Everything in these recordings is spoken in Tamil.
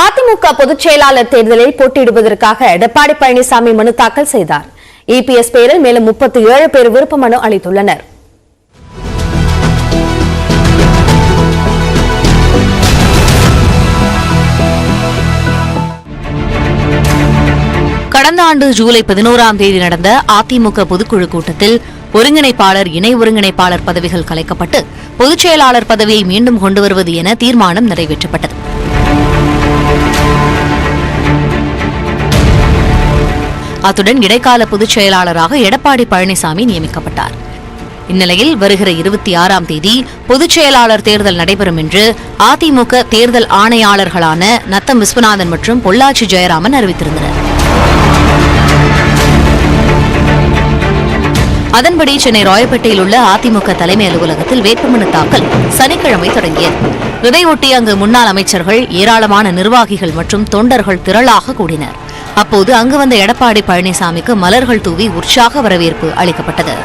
அதிமுக பொதுச் செயலாளர் தேர்தலில் போட்டியிடுவதற்காக எடப்பாடி பழனிசாமி மனு தாக்கல் செய்தார். இபிஎஸ் பெயரில் மேலும் 37 பேர் விருப்ப மனு அளித்துள்ளனர். கடந்த ஆண்டு ஜூலை 11ஆம் தேதி நடந்த அதிமுக பொதுக்குழு கூட்டத்தில் ஒருங்கிணைப்பாளர், இணை ஒருங்கிணைப்பாளர் பதவிகள் கலைக்கப்பட்டு பொதுச் செயலாளர் பதவியை மீண்டும் கொண்டுவருவது என தீர்மானம் நிறைவேற்றப்பட்டது. அத்துடன் இடைக்கால பொதுச் செயலாளராக எடப்பாடி பழனிசாமி நியமிக்கப்பட்டார். இந்நிலையில் வருகிற 26ஆம் தேதி பொதுச் செயலாளர் தேர்தல் நடைபெறும் என்று அதிமுக தேர்தல் ஆணையாளர்களான நத்தம் விஸ்வநாதன் மற்றும் பொள்ளாச்சி ஜெயராமன் அறிவித்திருந்தனர். அதன்படி சென்னை ராயப்பேட்டையில் உள்ள அதிமுக தலைமை அலுவலகத்தில் வேட்புமனு தாக்கல் சனிக்கிழமை தொடங்கியது. இதையொட்டி அங்கு முன்னாள் அமைச்சர்கள், ஏராளமான நிர்வாகிகள் மற்றும் தொண்டர்கள் திரளாக கூடினர். அப்போது அங்கு வந்த எடப்பாடி பழனிசாமிக்கு மலர்கள் தூவி உற்சாக வரவேற்பு அளிக்கப்பட்டது.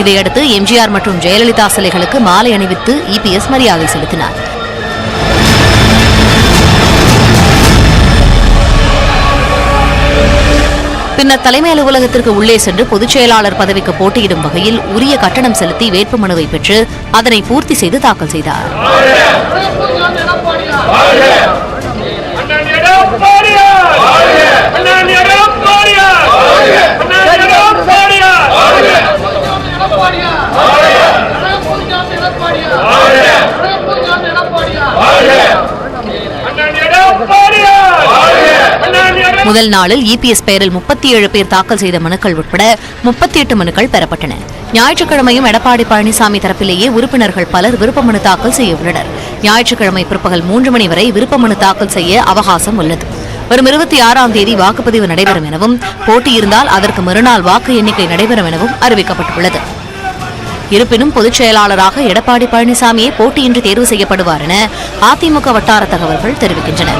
இதையடுத்து எம்ஜிஆர் மற்றும் ஜெயலலிதா சிலைகளுக்கு மாலை அணிவித்து இபிஎஸ் மரியாதை செலுத்தினார். பின்னர் தலைமை அலுவலகத்திற்கு உள்ளே சென்று பொதுச் செயலாளர் பதவிக்கு போட்டியிடும் வகையில் உரிய கட்டணம் செலுத்தி வேட்புமனுவை பெற்று அதனை பூர்த்தி செய்து தாக்கல் செய்தார். முதல் நாளில் இபிஎஸ் பெயரில் 37 பேர் தாக்கல் செய்த மனுக்கள் உட்பட 38 மனுக்கள் பெறப்பட்டன. ஞாயிற்றுக்கிழமையும் எடப்பாடி பழனிசாமி தரப்பிலேயே உறுப்பினர்கள் பலர் விருப்ப மனு தாக்கல் செய்ய உள்ளனர். ஞாயிற்றுக்கிழமை பிற்பகல் 3 மணி வரை விருப்ப மனு தாக்கல் செய்ய அவகாசம் உள்ளது. வரும் 26ஆம் தேதி வாக்குப்பதிவு நடைபெறும் எனவும், போட்டியிருந்தால் அதற்கு மறுநாள் வாக்கு எண்ணிக்கை நடைபெறும் எனவும் அறிவிக்கப்பட்டுள்ளது. இருப்பினும் பொதுச் செயலாளராக எடப்பாடி பழனிசாமியே போட்டியின்றி தேர்வு செய்யப்படுவார் என அதிமுக வட்டார தகவல்கள் தெரிவிக்கின்றன.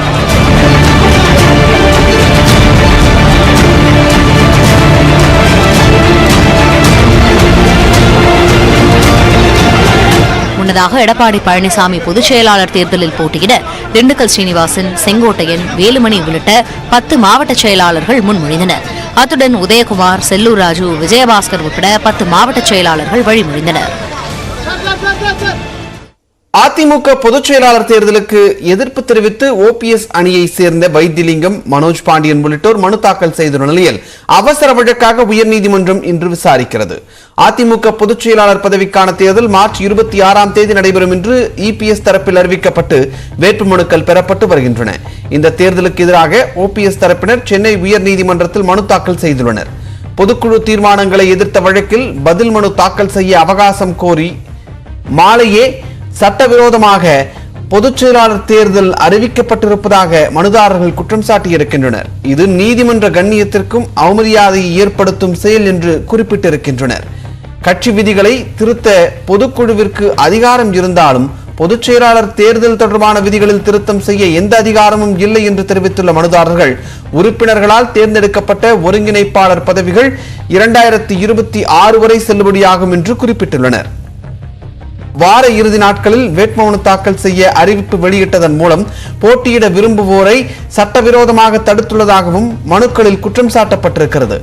முன்னதாக எடப்பாடி பழனிசாமி பொதுச் செயலாளர் தேர்தலில் போட்டியிட திண்டுக்கல் ஸ்ரீனிவாசன், செங்கோட்டையன், வேலுமணி உள்ளிட்ட 10 மாவட்ட செயலாளர்கள் முன்மொழிந்தனர். அத்துடன் உதயகுமார், செல்லூர் ராஜு, விஜயபாஸ்கர் உட்பட 10 மாவட்ட செயலாளர்கள் வழிமொழிந்தனர். அதிமுக பொதுச் செயலாளர் தேர்தலுக்கு எதிர்ப்பு தெரிவித்து ஓபிஎஸ் அணியை சேர்ந்த வைத்திலிங்கம், மனோஜ் பாண்டியன் உள்ளிட்டோர் மனு தாக்கல் செய்துள்ள நிலையில் அவசர வழக்காக உயர்நீதிமன்றம் இன்று விசாரிக்கிறது. அதிமுக பொதுச் செயலாளர் பதவிக்கான தேர்தல் மார்ச் 26ஆம் தேதி நடைபெறும் என்று இபிஎஸ் தரப்பில் அறிவிக்கப்பட்டு வேட்புமனுக்கள் பெறப்பட்டு வருகின்றன. இந்த தேர்தலுக்கு எதிராக ஓபிஎஸ் தரப்பினர் சென்னை உயர்நீதிமன்றத்தில் மனு தாக்கல் செய்துள்ளனர். பொதுக்குழு தீர்மானங்களை எதிர்த்த வழக்கில் பதில் மனு தாக்கல் செய்ய அவகாசம் கோரி மாலையே சட்டவிரோதமாக பொதுச் செயலாளர் தேர்தல் அறிவிக்கப்பட்டிருப்பதாக மனுதாரர்கள் குற்றம் சாட்டியிருக்கின்றனர். இது நீதிமன்ற கண்ணியத்திற்கும் அவமரியாதையை ஏற்படுத்தும் செயல் என்று குறிப்பிட்டிருக்கின்றனர். கட்சி விதிகளை திருத்த பொதுக்குழுவிற்கு அதிகாரம் இருந்தாலும் பொதுச் செயலாளர் தேர்தல் தொடர்பான விதிகளில் திருத்தம் செய்ய எந்த அதிகாரமும் இல்லை என்று தெரிவித்துள்ள மனுதாரர்கள், உறுப்பினர்களால் தேர்ந்தெடுக்கப்பட்ட ஒருங்கிணைப்பாளர் பதவிகள் 2026 வரை செல்லுபடியாகும் என்று குறிப்பிட்டுள்ளனர். வார இறுதி நாட்களில் வேட்புமனு தாக்கல் செய்ய அறிவிப்பு வெளியிட்டதன் மூலம் போட்டியிட விரும்புவோரை சட்டவிரோதமாக தடுத்துள்ளதாகவும் மனுக்களில் குற்றம் சாட்டப்பட்டிருக்கிறது.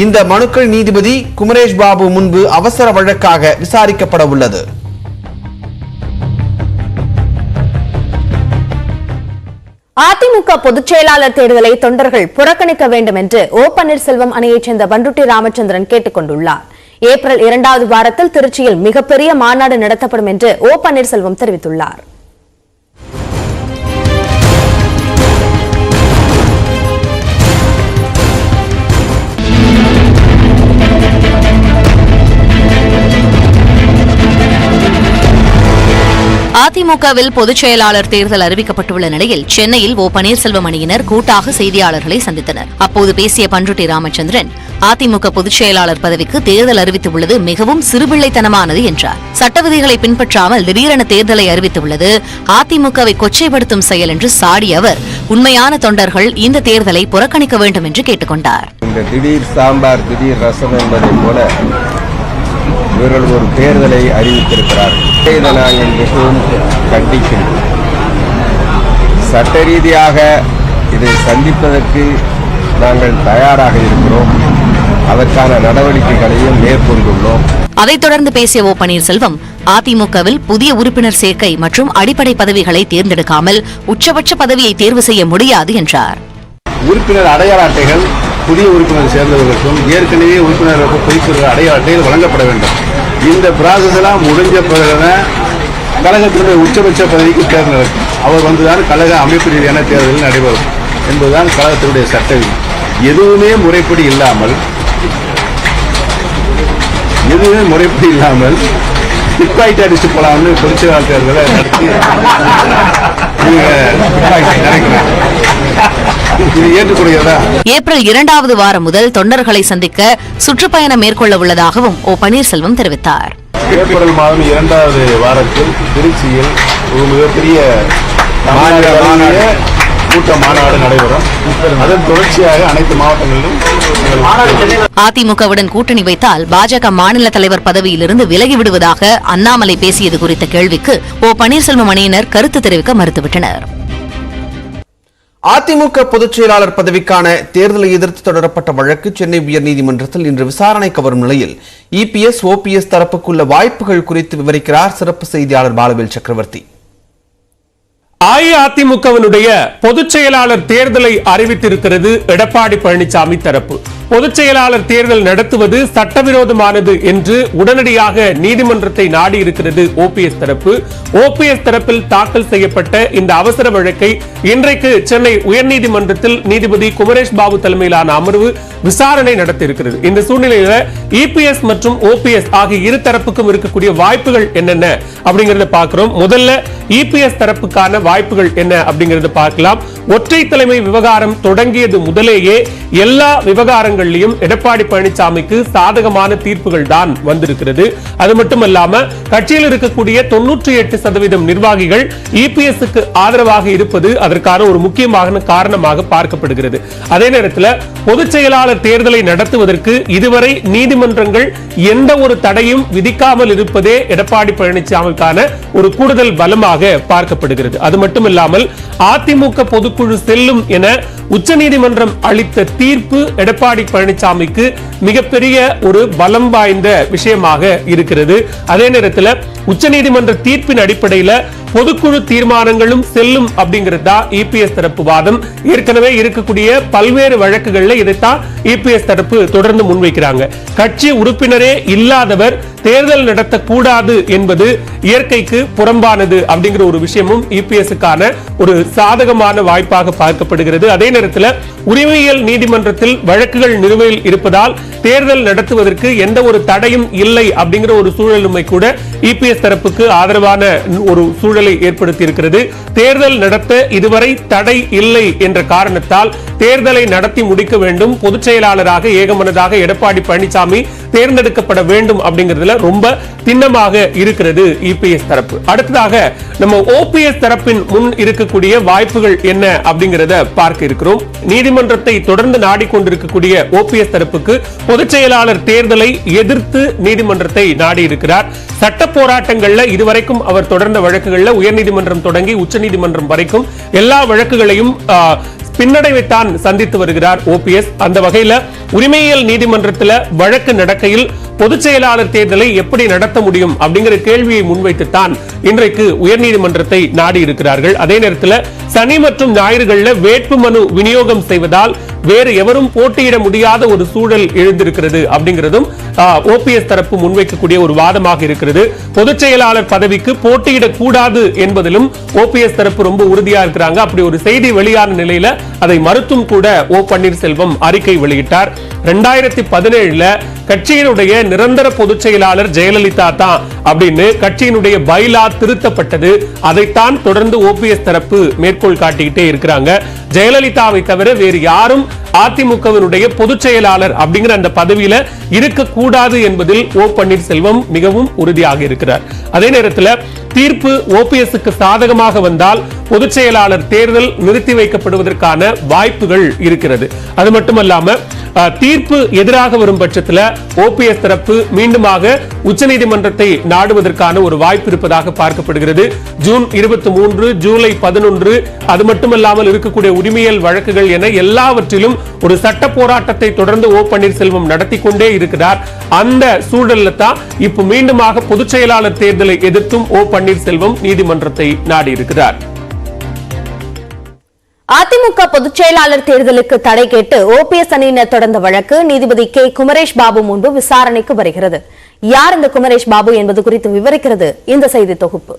இந்த மனுக்கள் நீதிபதி குமரேஷ் பாபு முன்பு அவசர வழக்காக விசாரிக்கப்பட உள்ளது. அதிமுக பொதுச் செயலாளர் தேர்தலை தொண்டர்கள் புறக்கணிக்க வேண்டும் என்று ஓ பன்னீர்செல்வம் அணியைச் சேர்ந்த பண்ருட்டி ராமச்சந்திரன் கேட்டுக் கொண்டுள்ளார். ஏப்ரல் 2வது வாரத்தில் திருச்சியில் மிகப்பெரிய மாநாடு நடத்தப்படும் என்று ஓ பன்னீர்செல்வம் தெரிவித்துள்ளார். அதிமுகவில் பொதுச் செயலாளர் தேர்தல் அறிவிக்கப்பட்டுள்ள நிலையில் சென்னையில் ஓ பன்னீர்செல்வம் அணியினர் கூட்டாக செய்தியாளர்களை சந்தித்தனர். அப்போது பேசிய பண்ருட்டி ராமச்சந்திரன், அதிமுக பொதுச் செயலாளர் பதவிக்கு தேர்தல் அறிவித்துள்ளது மிகவும் சிறுபிள்ளைத்தனமானது என்றார். சட்ட விதிகளை பின்பற்றாமல் திடீரென தேர்தலை அறிவித்துள்ளது அதிமுகவை கொச்சைப்படுத்தும் செயல் என்று சாடிய அவர், உண்மையான தொண்டர்கள் இந்த தேர்தலை புறக்கணிக்க வேண்டும் என்று கேட்டுக் கொண்டார். இந்த திடீர் சாம்பார் திடீர் ரசம் என்பதை போல இவர்கள் ஒரு தேர்தலை அறிவித்திருக்கிறார்கள். இதை நாங்கள் மிகவும் கண்டிக்கின்றோம். சட்ட ரீதியாக இதை சந்திப்பதற்கு நாங்கள் தயாராக இருக்கிறோம். அதற்கான நடவடிக்கைகளையும் மேற்கொண்டுள்ளோம். அதைத் தொடர்ந்து பேசிய ஓ பன்னீர்செல்வம், அதிமுகவில் புதிய உறுப்பினர் சேர்க்கை மற்றும் அடிப்படை பதவிகளை தேர்ந்தெடுக்காமல் உச்சபட்ச பதவியை தேர்வு செய்ய முடியாது என்றார். உறுப்பினர் அடையாள அட்டைகள் புதிய உறுப்பினர் சேர்ந்தவர்களுக்கும் ஏற்கனவே உறுப்பினர்களுக்கு பொதுச்செயலாளர் அடையாள அட்டைகள் வழங்கப்பட வேண்டும். இந்த ப்ராசஸ் எல்லாம் முடிஞ்ச பிறகுதான் கழகத்தினுடைய உச்சபட்ச பதவிக்கு தேர்தல் நடக்கும். அவர் வந்துதான் கழக அமைப்பு ரீதியான தேர்தல் நடைபெறும் என்பதுதான் கழகத்தினுடைய சட்ட விதி. எதுவுமே முறைப்படி இல்லாமல் பிட்பாக்கெட் அடிச்சு போலாம்னு பொதுச்செயலாளர் தேர்தலை நடத்தி இது ஏற்றுக்கொள்கிறதா? ஏப்ரல் 2வது வாரம் முதல் தொண்டர்களை சந்திக்க சுற்றுப்பயணம் மேற்கொள்ள உள்ளதாகவும் ஓ பன்னீர்செல்வம் தெரிவித்தார். ஏப்ரல் மாதம் 2வது வாரத்தில் திருச்சியில் ஒரு மிகப்பெரிய கூட்ட மாநாடு நடைபெறும். அதன் தொடர்ச்சியாக அனைத்து மாவட்டங்களிலும் அதிமுகவுடன் கூட்டணி வைத்தால் பாஜக மாநில தலைவர் பதவியிலிருந்து விலகி விடுவதாக அண்ணாமலை பேசியது குறித்த கேள்விக்கு ஓ பன்னீர்செல்வம் அணியினர் கருத்து தெரிவிக்க மறுத்துவிட்டனர். அதிமுக பொதுச் செயலாளர் பதவிக்கான தேர்தலை எதிர்த்து தொடரப்பட்ட வழக்கு சென்னை உயர்நீதிமன்றத்தில் இன்று விசாரணைக்கு வரும் நிலையில் இபிஎஸ் ஓபிஎஸ் தரப்புக்குள்ள வாய்ப்புகள் குறித்து விவரிக்கிறார் சிறப்பு செய்தியாளர் பாலவேல் சக்கரவர்த்தி. அஇஅதிமுகவினுடைய பொதுச் செயலாளர் தேர்தலை அறிவித்திருக்கிறது எடப்பாடி பழனிசாமி தரப்பு. பொதுச் செயலாளர் தேர்தல் நடத்துவது சட்டவிரோதமானது என்று உடனடியாக நீதிமன்றத்தை நாடி இருக்கிறது ஓபிஎஸ் தரப்பு. ஓபிஎஸ் தரப்பில் தாக்கல் செய்யப்பட்ட இந்த அவசர வழக்கை இன்றைக்கு சென்னை உயர்நீதிமன்றத்தில் நீதிபதி குமரேஷ் பாபு தலைமையிலான அமர்வு விசாரணை நடத்தியிருக்கிறது. இந்த சூழ்நிலையில இபிஎஸ் மற்றும் ஓபிஎஸ் ஆகிய இரு தரப்புக்கும் இருக்கக்கூடிய வாய்ப்புகள் என்னென்ன அப்படிங்கறத பார்க்கிறோம். முதல்ல இபிஎஸ் தரப்புக்கான வாய்ப்புகள் என்ன அப்படிங்கறத பார்க்கலாம். ஒற்றை தலைமை விவகாரம் தொடங்கியது முதலேயே எல்லா விவகாரங்களிலும் எடப்பாடி பழனிசாமிக்கு சாதகமான தீர்ப்புகள் தான் வந்திருக்கிறது. அது மட்டுமல்லாம கட்சியில் இருக்கக்கூடிய 98% நிர்வாகிகள் இபிஎஸ்க்கு ஆதரவாக இருப்பது அதற்கான ஒரு முக்கியமான காரணமாக பார்க்கப்படுகிறது. அதே நேரத்தில் பொதுச் செயலாளர் தேர்தலை நடத்துவதற்கு இதுவரை நீதிமன்றங்கள் எந்த ஒரு தடையும் விதிக்காமல் இருப்பதே எடப்பாடி பழனிசாமிக்கான ஒரு கூடுதல் பலமாக பார்க்கப்படுகிறது. அது மட்டுமில்லாமல் அதிமுக பொதுக்குழு செல்லும் என உச்சநீதிமன்றம் அளித்த தீர்ப்பு எடப்பாடி பழனிசாமிக்கு மிகப்பெரிய ஒரு பலம் வாய்ந்த விஷயமாக இருக்கிறது. அதே நேரத்தில் உச்சநீதிமன்ற தீர்ப்பின் அடிப்படையில் பொதுக்குழு தீர்மானங்களும் செல்லும் அப்படிங்கிறது தான் இபிஎஸ் தரப்பு வாதம். ஏற்கனவே இருக்கக்கூடிய பல்வேறு வழக்குகள்ல இதைத்தான் இபிஎஸ் தரப்பு தொடர்ந்து முன்வைக்கிறாங்க. கட்சி உறுப்பினரே இல்லாதவர் தேர்தல் நடத்தக்கூடாது என்பது இயற்கைக்கு புறம்பானது அப்படிங்கிற ஒரு விஷயமும் இபிஎஸ்க்கான ஒரு சாதகமான வாய்ப்பாக பார்க்கப்படுகிறது. அதே நேரத்தில் உரிமையியல் நீதிமன்றத்தில் வழக்குகள் நிலுவையில் இருப்பதால் தேர்தல் நடத்துவதற்கு எந்த ஒரு தடையும் இல்லை அப்படிங்கிற ஒரு சூழலுமை கூட இபிஎஸ் தரப்புக்கு ஆதரவான ஒரு சூழலை ஏற்படுத்தி இருக்கிறது. தேர்தல் நடத்த இதுவரை தடை இல்லை என்ற காரணத்தால் தேர்தலை நடத்தி முடிக்க வேண்டும், பொதுச் செயலாளராக ஏகமனதாக எடப்பாடி பழனிசாமி தேர்ந்தெடுக்கப்பட வேண்டும் அப்படிங்கிறதுல ரொம்ப திண்ணமாக இருக்கிறது இபிஎஸ் தரப்பு. அடுத்ததாக நம்ம ஓபிஎஸ் தரப்பின் முன் இருக்கக்கூடிய வாய்ப்புகள் என்ன அப்படிங்கிறத பார்க்க இருக்கிறோம். நீதிமன்றத்தை தொடர்ந்து நாடிக்கொண்டிருக்கக்கூடிய ஓபிஎஸ் தரப்புக்கு பொதுச் செயலாளர் தேர்தலை எதிர்த்து நீதிமன்றத்தை நாடி இருக்கிறார். சட்ட போராட்டங்கள்ல இதுவரைக்கும் அவர் தொடர்ந்த வழக்குகள்ல உயர்நீதிமன்றம் தொடங்கி உச்சநீதிமன்றம் வரைக்கும் எல்லா வழக்குகளையும் பின்னடைவைத்தான் சந்தித்து வருகிறார் ஓபிஎஸ். அந்த வகையில உரிமையியல் நீதிமன்றத்தில் வழக்கு நடக்கையில் பொதுச் செயலாளர் தேர்தலை எப்படி நடத்த முடியும் அப்படிங்கிற கேள்வியை முன்வைத்துத்தான் இன்றைக்கு உயர்நீதிமன்றத்தை நாடி இருக்கிறார்கள். அதே நேரத்தில் சனி மற்றும் ஞாயிறுகளில் வேட்புமனு விநியோகம் செய்வதால் வேறு எவரும் போட்டியிட முடியாத ஒரு சூழல் எழுந்திருக்கிறது அப்படிங்கிறதும் ஓபிஎஸ் தரப்பு முன்வைக்கக்கூடிய ஒரு வாதமாக இருக்கிறது. பொதுச் செயலாளர் பதவிக்கு போட்டியிடக்கூடாது என்பதிலும் ஓபிஎஸ் தரப்பு ரொம்ப உறுதியா இருக்கிறாங்க. அப்படி ஒரு செய்தி வெளியான நிலையில அதை மறுத்தும் கூட ஓ பன்னீர்செல்வம் அறிக்கை வெளியிட்டார். 2017 கட்சியினுடைய நிரந்தர பொதுச் செயலாளர் ஜெயலலிதா தான் அப்படின்னு கட்சியினுடைய பைலா திருத்தப்பட்டது. அதைத்தான் தொடர்ந்து ஓபிஎஸ் தரப்பு மேற்கோள் காட்டிக்கிட்டே இருக்கிறாங்க. ஜெயலலிதாவை தவிர வேறு யாரும் அதிமுகவினுடைய பொதுச் செயலாளர் அப்படிங்கிற அந்த பதவியில இருக்கக்கூடாது என்பதில் ஓ பன்னீர்செல்வம் மிகவும் உறுதியாக இருக்கிறார். அதே நேரத்தில் தீர்ப்பு ஓபிஎஸ்க்கு சாதகமாக வந்தால் பொதுச் செயலாளர் தேர்தல் நிறுத்தி வைக்கப்படுவதற்கான வாய்ப்புகள் இருக்கிறது. அது மட்டுமல்லாம தீர்ப்பு எதிராக வரும் பட்சத்தில் ஓபிஎஸ் தரப்பு மீண்டுமாக உச்சநீதிமன்றத்தை நாடுவதற்கான ஒரு வாய்ப்பு இருப்பதாக பார்க்கப்படுகிறது. ஜூன் 23, ஜூலை 11, அது மட்டுமல்லாமல் இருக்கக்கூடிய உரிமையல் வழக்குகள் என எல்லாவற்றிலும் ஒரு சட்ட போராட்டத்தை தொடர்ந்து ஓ பன்னீர்செல்வம் நடத்தி கொண்டே இருக்கிறார். அந்த சூழல்ல தான் இப்ப மீண்டுமாக பொதுச் செயலாளர் தேர்தலை எதிர்த்தும் ஓ பன்னீர்செல்வம் நீதிமன்றத்தை நாடி இருக்கிறார். அதிமுக பொதுச் செயலாளர் தேர்தலுக்கு தடை கேட்டு ஓபிஎஸ் அணியினர் தொடர்ந்த வழக்கு நீதிபதி கே குமரேஷ் பாபு முன்பு விசாரணைக்கு வருகிறது. யார் இந்த குமரேஷ் பாபு என்பது குறித்து விவரிக்கிறது இந்த செய்தி தொகுப்பு.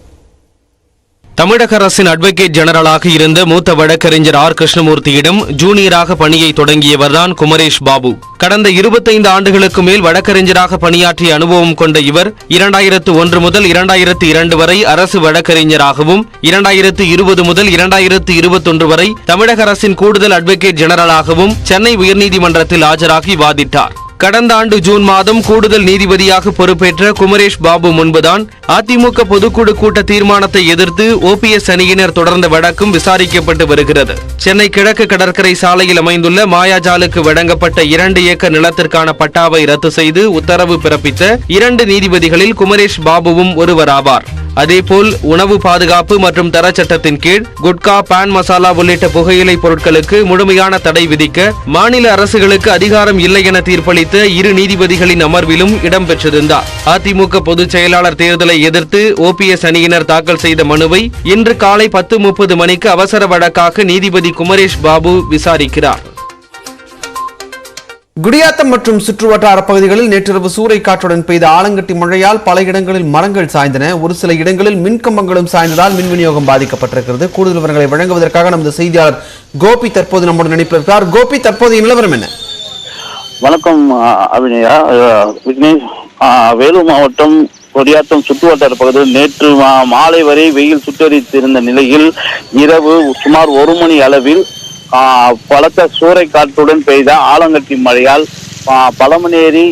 தமிழக அரசின் அட்வொகேட் ஜெனரலாக இருந்த மூத்த வழக்கறிஞர் ஆர் கிருஷ்ணமூர்த்தியிடம் ஜூனியராக பணியை தொடங்கியவர்தான் குமரேஷ் பாபு. கடந்த 25 ஆண்டுகளுக்கு மேல் வழக்கறிஞராக பணியாற்றிய அனுபவம் கொண்ட இவர் 2001 முதல் 2002 வரை அரசு வழக்கறிஞராகவும் 2020 முதல் 2021 வரை தமிழக அரசின் கூடுதல் அட்வொகேட் ஜெனரலாகவும் சென்னை உயர்நீதிமன்றத்தில் ஆஜராகி வாதிட்டார். கடந்த ஆண்டு ஜூன் மாதம் கூடுதல் நீதிபதியாக பொறுப்பேற்ற குமரேஷ் பாபு முன்புதான் அதிமுக பொதுக்குழு கூட்ட தீர்மானத்தை எதிர்த்து ஓபிஎஸ் அணியினர் தொடர்ந்த வழக்கும் விசாரிக்கப்பட்டு வருகிறது. சென்னை கிழக்கு கடற்கரை சாலையில் அமைந்துள்ள மாயாஜாலுக்கு வழங்கப்பட்ட 2 ஏக்கர் நிலத்திற்கான பட்டாவை ரத்து செய்து உத்தரவு பிறப்பித்த 2 நீதிபதிகளில் குமரேஷ் பாபுவும் ஒருவராவார். அதேபோல் உணவு பாதுகாப்பு மற்றும் தர சட்டத்தின் கீழ் குட்கா, பான் மசாலா உள்ளிட்ட புகையிலை பொருட்களுக்கு முழுமையான தடை விதிக்க மாநில அரசுகளுக்கு அதிகாரம் இல்லை என தீர்ப்பளித்த 2 நீதிபதிகளின் அமர்விலும் இடம்பெற்றிருந்தார். அதிமுக பொதுச் செயலாளர் தேர்தலை எதிர்த்து ஓபிஎஸ் அணியினர் தாக்கல் செய்த மனுவை இன்று காலை 10:30 மணிக்கு அவசர வழக்காக நீதிபதி குமரேஷ் பாபு விசாரிக்கிறார். குடியாத்தம் மற்றும் சுற்றுவட்டார பகுதிகளில் நேற்றிரவு சூறைக்காற்றுடன் பெய்த ஆலங்கட்டி மழையால் பல இடங்களில் மரங்கள் சாய்ந்தன. ஒரு சில இடங்களில் மின்கம்பங்களும் சாய்ந்ததால் மின் விநியோகம் பாதிக்கப்பட்டிருக்கிறது. கூடுதல் விவரங்களை வழங்குவதற்காக நமது செய்தியாளர் கோபி தற்போது நம்முடன் இணைப்பிருக்கிறார். கோபி, தற்போதைய நிலவரம் என்ன? வணக்கம் அபிநயா. விக்னேஷ், வேலூர் மாவட்டம் குடியாத்தம் சுற்றுவட்டார பகுதியில் நேற்று மாலை வரை வெயில் சுட்டரித்திருந்த நிலையில் இரவு சுமார் 1 மணி அளவில் பலத்த சூறைக்காற்றுடன் பெய்த ஆலங்கட்டி மழையால் பழமனேரி,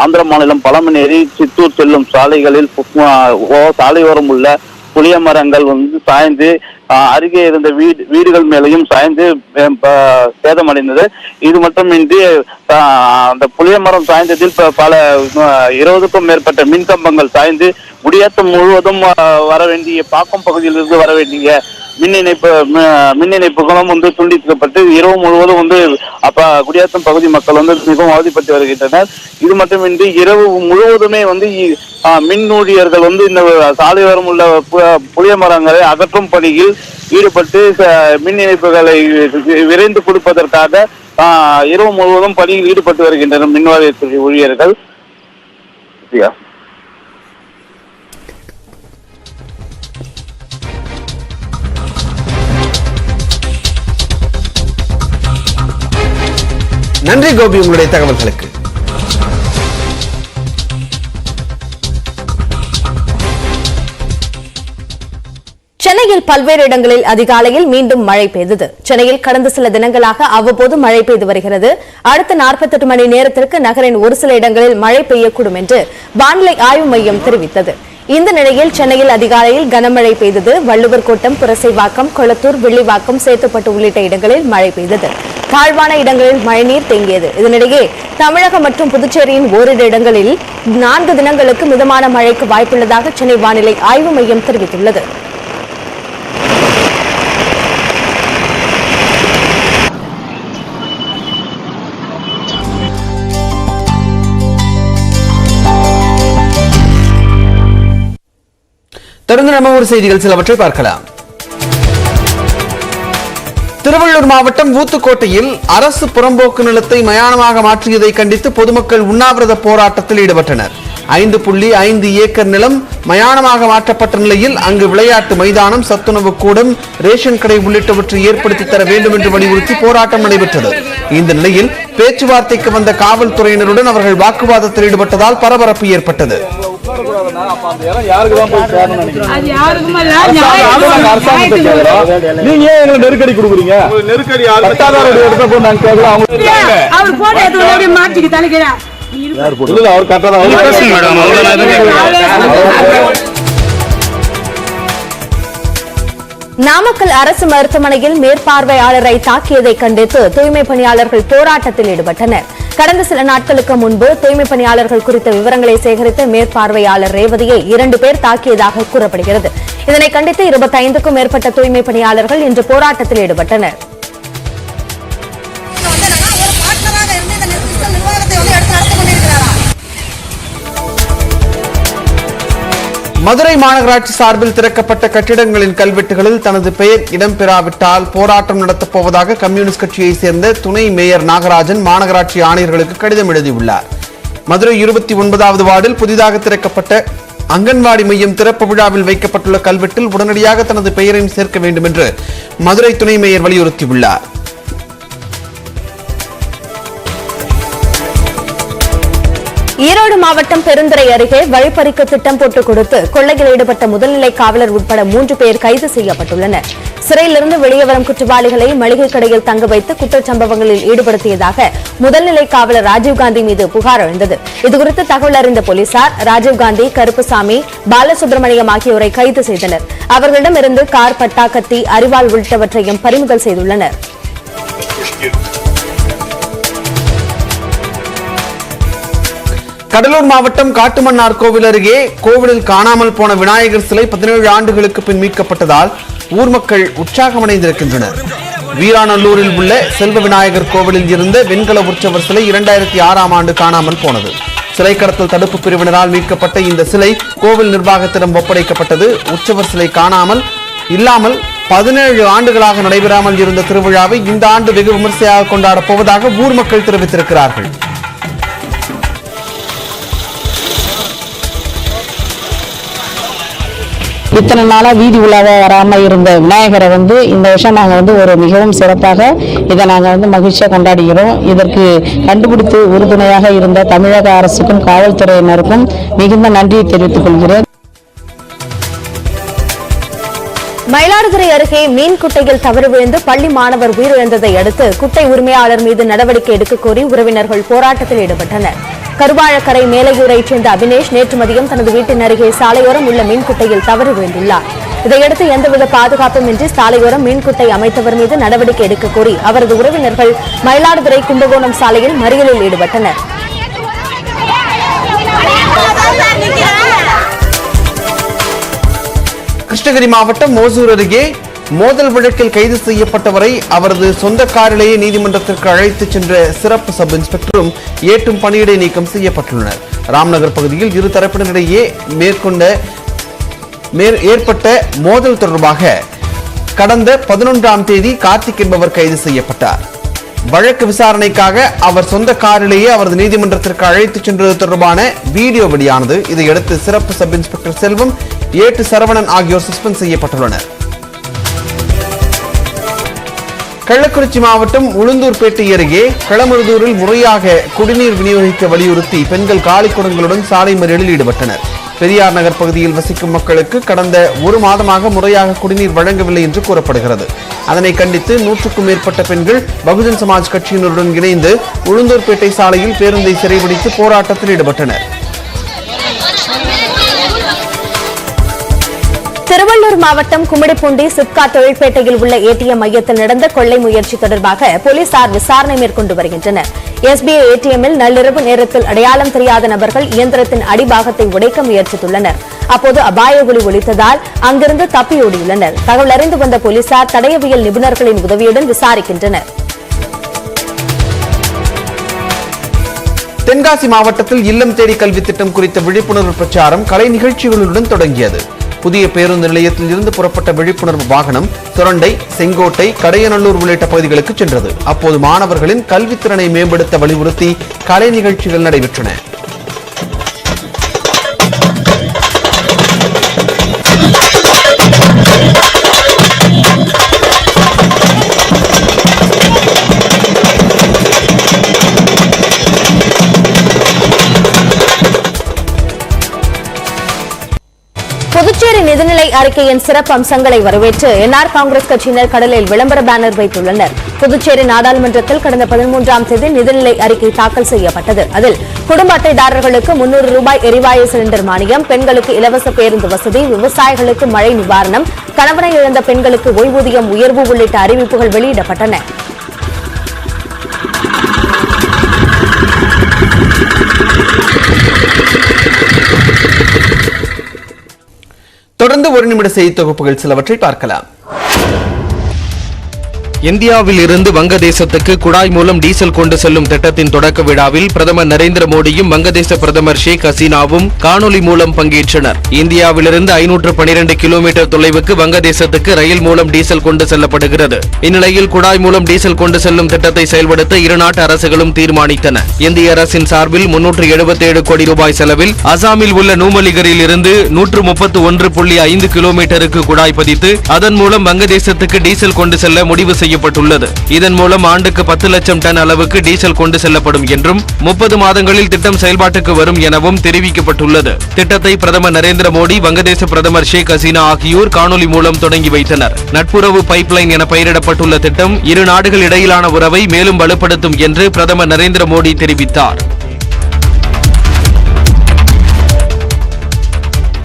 ஆந்திர மாநிலம் பழமனேரி சித்தூர் செல்லும் சாலைகளில் சாலையோரம் உள்ள புளிய மரங்கள் சாய்ந்து அருகே இருந்த வீடுகள் மேலையும் சாய்ந்து சேதமடைந்தது. இது மட்டுமின்றி அந்த புளிய மரம் சாய்ந்ததில் பல 20க்கும் மேற்பட்ட மின்கம்பங்கள் சாய்ந்து குடியாத்தம் முழுவதும் வர வேண்டிய பாக்கம் பகுதியிலிருந்து வர வேண்டிய மின் இணைப்புகளும் துண்டிக்கப்பட்டு இரவு முழுவதும் குடியாத்தம் பகுதி மக்கள் மிகவும் அவதிப்பட்டு வருகின்றனர். இது மட்டுமின்றி இரவு முழுவதுமே மின் ஊழியர்கள் இந்த சாலையோரம் உள்ள புளிய மரங்களை அகற்றும் பணியில் ஈடுபட்டு மின் இணைப்புகளை விரைந்து கொடுப்பதற்காக இரவு முழுவதும் பணியில் ஈடுபட்டு வருகின்றனர் மின் வாரியத்துறை ஊழியர்கள். நன்றி கோபி, உங்களுடைய தகவல்களுக்கு. சென்னையில் பல்வேறு இடங்களில் அதிகாலையில் மீண்டும் மழை பெய்தது. சென்னையில் கடந்த சில தினங்களாக அவ்வப்போது மழை பெய்து வருகிறது. அடுத்த 48 மணி நேரத்திற்கு நகரின் ஒரு சில இடங்களில் மழை பெய்யக்கூடும் என்று வானிலை ஆய்வு மையம் தெரிவித்தது. இந்த நிலையில் சென்னையில் அதிகாலையில் கனமழை பெய்தது. வள்ளுவர் கோட்டம், புரசைவாக்கம், கொளத்தூர், வில்லிவாக்கம், சேத்துப்பட்டு உள்ளிட்ட இடங்களில் மழை பெய்தது. தாழ்வான இடங்களில் மழைநீர் தேங்கியது. இதனிடையே தமிழகம் மற்றும் புதுச்சேரியின் ஓரிரு இடங்களில் 4 தினங்களுக்கு மிதமான மழைக்கு வாய்ப்புள்ளதாக சென்னை வானிலை ஆய்வு மையம் தெரிவித்துள்ளது. தொடர்ந்து நம்ம ஒரு செய்திகள் சிலவற்றை பார்க்கலாம். திருவள்ளூர் மாவட்டம் ஊத்துக்கோட்டையில் அரசு புறம்போக்கு நிலத்தை மயானமாக மாற்றியதை கண்டித்து பொதுமக்கள் உண்ணாவிரத போராட்டத்தில் ஈடுபட்டனர். 5.5 ஏக்கர் நிலம் மயானமாக மாற்றப்பட்ட நிலையில் அங்கு விளையாட்டு மைதானம், சத்துணவு கூடம், ரேஷன் கடை உள்ளிட்டவற்றை ஏற்படுத்தி தர வேண்டும் என்று வலியுறுத்தி போராட்டம் நடைபெற்றது. இந்த நிலையில் பேச்சுவார்த்தைக்கு வந்த காவல்துறையினருடன் அவர்கள் வாக்குவாதத்தில் ஈடுபட்டதால் பரபரப்பு ஏற்பட்டது. நெருக்கடி கொடுக்குறீங்க. நெருக்கடி நாமக்கல் அரசு மருத்துவமனையில் மேற்பார்வையாளரை தாக்கியதை கண்டித்து தூய்மை பணியாளர்கள் போராட்டத்தில் ஈடுபட்டனர். கடந்த சில நாட்களுக்கு முன்பு தூய்மை பணியாளர்கள் குறித்த விவரங்களை சேகரித்த மேற்பார்வையாளர் ரேவதியை 2 பேர் தாக்கியதாக கூறப்படுகிறது. இதனை கண்டித்து 25க்கும் மேற்பட்ட தூய்மை பணியாளர்கள் இன்று போராட்டத்தில் ஈடுபட்டனர். மதுரை மாநகராட்சி சார்பில் திறக்கப்பட்ட கட்டிடங்களின் கல்வெட்டுகளில் தனது பெயர் இடம்பெறாவிட்டால் போராட்டம் நடத்தப் போவதாக கம்யூனிஸ்ட் கட்சியைச் சேர்ந்த துணை மேயர் நாகராஜன் மாநகராட்சி ஆணையர்களுக்கு கடிதம் எழுதியுள்ளார். மதுரை 29வது வார்டில் புதிதாக திறக்கப்பட்ட அங்கன்வாடி மையம் திறப்பு விழாவில் வைக்கப்பட்டுள்ள கல்வெட்டில் உடனடியாக தனது பெயரையும் சேர்க்க வேண்டும் என்று மதுரை துணை மேயர் வலியுறுத்தியுள்ளார். ஈரோடு மாவட்டம் பெருந்துறை அருகே வழிப்பறிக்க திட்டம் போட்டுக் கொடுத்து கொள்ளையில் ஈடுபட்ட முதல்நிலை காவலர் உட்பட 3 பேர் கைது செய்யப்பட்டுள்ளனர். சிறையிலிருந்து வெளியே வரும் குற்றவாளிகளை மளிகை கடையில் தங்க வைத்து குற்றச்சம்பவங்களில் ஈடுபடுத்தியதாக முதல்நிலை காவலர் ராஜீவ்காந்தி மீது புகார் எழுந்தது. இதுகுறித்து தகவல் அறிந்த போலீசார் ராஜீவ்காந்தி, கருப்புசாமி, பாலசுப்ரமணியம் ஆகியோரை கைது செய்தனர். அவர்களிடமிருந்து கார், பட்டா, கத்தி, அரிவாள் உள்ளிட்டவற்றையும் பறிமுதல் செய்துள்ளனர். கடலூர் மாவட்டம் காட்டுமன்னார் கோவில் அருகே கோவிலில் காணாமல் போன விநாயகர் சிலை 17 ஆண்டுகளுக்கு பின் மீட்கப்பட்டதால் ஊர் மக்கள் உற்சாகமடைந்திருக்கின்றனர். வீராநல்லூரில் உள்ள செல்வ விநாயகர் கோவிலில் இருந்த வெண்கல உற்சவர் சிலை 2006ஆம் ஆண்டு காணாமல் போனது. சிலை கடத்தல் தடுப்பு பிரிவினரால் மீட்கப்பட்ட இந்த சிலை கோவில் நிர்வாகத்திடம் ஒப்படைக்கப்பட்டது. உற்சவர் சிலை காணாமல் இல்லாமல் 17 ஆண்டுகளாக நடைபெறாமல் இருந்த திருவிழாவை இந்த ஆண்டு வெகு விமர்சையாக கொண்டாடப் போவதாக ஊர் மக்கள் தெரிவித்திருக்கிறார்கள். இத்தனை நாளா வீதி உலாவ வராமல் இருந்த விநாயகரை இந்த வருஷம் நாங்கள் ஒரு மிகவும் சிறப்பாக இதை நாங்கள் மகிழ்ச்சியாக கொண்டாடுகிறோம். இதற்கு கண்டுபிடித்து உறுதுணையாக இருந்த தமிழக அரசுக்கும் காவல்துறையினருக்கும் மிகுந்த நன்றியை தெரிவித்துக் கொள்கிறேன். மயிலாடுதுறை அருகே மீன் குட்டையில் தவறு விழுந்து பள்ளி மாணவர் உயிரிழந்ததை அடுத்து குட்டை உரிமையாளர் மீது நடவடிக்கை எடுக்க கோரி உறவினர்கள் போராட்டத்தில் ஈடுபட்டனர். கருவாழக்கரை மேலையூரைச் சேர்ந்த அபினேஷ் நேற்று மதியம் தனது வீட்டின் அருகே சாலையோரம் உள்ள மீன்குட்டையில் தவறு விழுந்துள்ளார். இதையடுத்து எந்தவித பாதுகாப்பும் இன்றி சாலையோரம் மீன்குட்டை அமைத்தவர் மீது நடவடிக்கை எடுக்க கோரி அவரது உறவினர்கள் மயிலாடுதுறை கும்பகோணம் சாலையில் மறியலில் ஈடுபட்டனர். கிருஷ்ணகிரி மாவட்டம் ஓசூர் அருகே மோதல் வழக்கில் கைது செய்யப்பட்டவரை அவரது சொந்த காரிலேயே நீதிமன்றத்திற்கு அழைத்துச் சென்ற சிறப்பு சப் இன்ஸ்பெக்டரும் ஏட்டும் பணியிடை நீக்கம் செய்யப்பட்டுள்ளனர். ராம்நகர் பகுதியில் இரு தரப்பினரிடையே ஏற்பட்ட மோதல் தொடர்பாக கடந்த 11ஆம் தேதி கார்த்திக் என்பவர் கைது செய்யப்பட்டார். வழக்கு விசாரணைக்காக அவர் சொந்த காரிலேயே அவரது நீதிமன்றத்திற்கு அழைத்துச் சென்றது தொடர்பான வீடியோ வெளியானது. இதையடுத்து சிறப்பு சப் இன்ஸ்பெக்டர் செல்வம், ஏட்டு சரவணன் ஆகியோர் சஸ்பெண்ட் செய்யப்பட்டுள்ளனர். கள்ளக்குறிச்சி மாவட்டம் உளுந்தூர்பேட்டை அருகே களமருதூரில் முறையாக குடிநீர் விநியோகிக்க வலியுறுத்தி பெண்கள் காலிக்குடங்களுடன் சாலை மறியலில் ஈடுபட்டனர். பெரியார் நகர் பகுதியில் வசிக்கும் மக்களுக்கு கடந்த 1 மாதமாக முறையாக குடிநீர் வழங்கவில்லை என்று கூறப்படுகிறது. அதனை கண்டித்து 100க்கும் மேற்பட்ட பெண்கள் பகுஜன் சமாஜ் கட்சியினருடன் இணைந்து உளுந்தூர்பேட்டை சாலையில் பேருந்தை சிறைபிடித்து போராட்டத்தில் ஈடுபட்டனர். திருவள்ளூர் மாவட்டம் கும்மிடிப்பூண்டி சிப்கா தொழிற்பேட்டையில் உள்ள ஏடிஎம் மையத்தில் நடந்த கொள்ளை முயற்சி தொடர்பாக போலீசார் விசாரணை மேற்கொண்டு வருகின்றனர். எஸ்பிஐ ஏடிஎம்மில் நள்ளிரவு நேரத்தில் அடையாளம் தெரியாத நபர்கள் இயந்திரத்தின் அடிபாகத்தை உடைக்க முயற்சித்துள்ளனர். அப்போது அபாய ஒலி ஒலித்ததால் அங்கிருந்து தப்பியோடியுள்ளனர். தகவல் அறிந்து வந்த போலீசார் தடயவியல் நிபுணர்களின் உதவியுடன் விசாரிக்கின்றனர். தென்காசி மாவட்டத்தில் இல்லம் தேடி கல்வி திட்டம் குறித்த விழிப்புணர்வு பிரச்சாரம் கலை நிகழ்ச்சிகளுடன் தொடங்கியது. புதிய பேருந்து நிலையத்தில் இருந்து புறப்பட்ட விழிப்புணர்வு வாகனம் சுரண்டை, செங்கோட்டை, கடையநல்லூர் உள்ளிட்ட பகுதிகளுக்கு சென்றது. அப்போது மாணவர்களின் கல்வித்திறனை மேம்படுத்த வலியுறுத்தி கலை நிகழ்ச்சிகள் நடைபெற்றன. புதுச்சேரி நிதிநிலை அறிக்கையின் சிறப்பு அம்சங்களை வரவேற்று என்ஆர் காங்கிரஸ் கட்சியினர் கடலில் விளம்பர பேனர் வைத்துள்ளனர். புதுச்சேரி நாடாளுமன்றத்தில் கடந்த 13ஆம் தேதி நிதிநிலை அறிக்கை தாக்கல் செய்யப்பட்டது. அதில் குடும்ப அட்டைதாரர்களுக்கு 300 ரூபாய் எரிவாயு சிலிண்டர் மானியம், பெண்களுக்கு இலவச பேருந்து வசதி, விவசாயிகளுக்கு மழை நிவாரணம், கணவனை இழந்த பெண்களுக்கு ஓய்வூதியம் உயர்வு உள்ளிட்ட அறிவிப்புகள் வெளியிடப்பட்டன. தொடர்ந்து ஒரு நிமிட செய்தி தொகுப்புகள் சிலவற்றை பார்க்கலாம். இந்தியாவில் இருந்து வங்கதேசத்துக்கு குழாய் மூலம் டீசல் கொண்டு செல்லும் திட்டத்தின் தொடக்க விழாவில் பிரதமர் நரேந்திர மோடியும் வங்கதேச பிரதமர் ஷேக் ஹசீனாவும் காணொலி மூலம் பங்கேற்றனர். இந்தியாவிலிருந்து 512 கிலோமீட்டர் தொலைவுக்கு வங்கதேசத்துக்கு ரயில் மூலம் டீசல் கொண்டு செல்லப்படுகிறது. இந்நிலையில் குழாய் மூலம் டீசல் கொண்டு செல்லும் திட்டத்தை செயல்படுத்த இரு நாட்டு அரசுகளும் தீர்மானித்தன. இந்திய அரசின் சார்பில் 377 கோடி ரூபாய் செலவில் அசாமில் உள்ள நூமலிகரில் இருந்து 131.5 கிலோமீட்டருக்கு குழாய் பதித்து அதன் மூலம் வங்கதேசத்துக்கு டீசல் கொண்டு செல்ல முடிவு செய்யப்பட்டுள்ளது. இதன் மூலம் ஆண்டுக்கு 10 லட்சம் டன் அளவுக்கு டீசல் கொண்டு செல்லப்படும் என்றும் 30 மாதங்களில் திட்டம் செயல்பாட்டுக்கு வரும் எனவும் தெரிவிக்கப்பட்டுள்ளது. திட்டத்தை பிரதமர் நரேந்திர மோடி, வங்கதேச பிரதமர் ஷேக் ஹசீனா ஆகியோர் காணொலி மூலம் தொடங்கி வைத்தனர். நட்புறவு பைப்லைன் என பெயரிடப்பட்டுள்ள திட்டம் இரு நாடுகள் இடையிலான உறவை மேலும் வலுப்படுத்தும் என்று பிரதமர் நரேந்திர மோடி தெரிவித்தார்.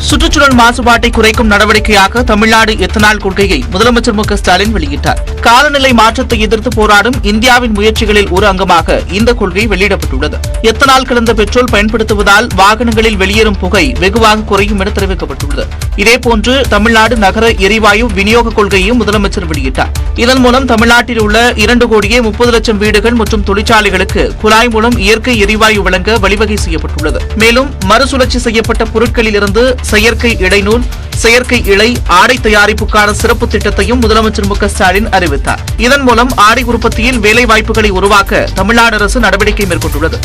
சுற்றுச்சூழல் மாசுபாட்டை குறைக்கும் நடவடிக்கையாக தமிழ்நாடு எத்தனால் கொள்கையை முதலமைச்சர் மு க ஸ்டாலின் வெளியிட்டார். காலநிலை மாற்றத்தை எதிர்த்து போராடும் இந்தியாவின் முயற்சிகளில் ஒரு அங்கமாக இந்த கொள்கை வெளியிடப்பட்டுள்ளது. எத்தனால் கலந்த பெட்ரோல் பயன்படுத்துவதால் வாகனங்களில் வெளியேறும் புகை வெகுவாக குறையும் என தெரிவிக்கப்பட்டுள்ளது. இதேபோன்று தமிழ்நாடு நகர எரிவாயு விநியோக கொள்கையையும் முதலமைச்சர் வெளியிட்டார். இதன் மூலம் தமிழ்நாட்டில் உள்ள 2,30,00,000 வீடுகள் மற்றும் தொழிற்சாலைகளுக்கு குழாய் மூலம் இயற்கை எரிவாயு வழங்க வழிவகை செய்யப்பட்டுள்ளது. மேலும் மறுசுழற்சி செய்யப்பட்ட பொருட்களிலிருந்து செயற்கை இடைநூல், செயற்கை இழை, ஆடை தயாரிப்புக்கான சிறப்பு திட்டத்தையும் முதலமைச்சர் மு க ஸ்டாலின் அறிவித்தார். இதன் மூலம் ஆடை உற்பத்தியில் வேலை வாய்ப்புகளை உருவாக்க தமிழ்நாடு அரசு நடவடிக்கை மேற்கொண்டுள்ளது.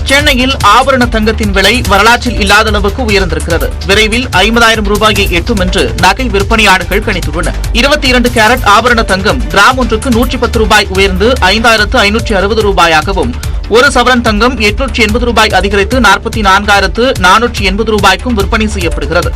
சென்னையில் ஆபரண தங்கத்தின் விலை வரலாற்றில் இல்லாத அளவுக்கு உயர்ந்திருக்கிறது. விரைவில் 50,000 ரூபாயை எட்டும் என்று நகை விற்பனையாளர்கள் கணித்துள்ளனர். 22 கேரட் ஆபரண தங்கம் கிராம் ஒன்றுக்கு 110 ரூபாய் உயர்ந்து 5,560 ரூபாயாகவும், ஒரு சவரன் தங்கம் 880 ரூபாய் அதிகரித்து 44,480 ரூபாய்க்கும் விற்பனை செய்யப்படுகிறது.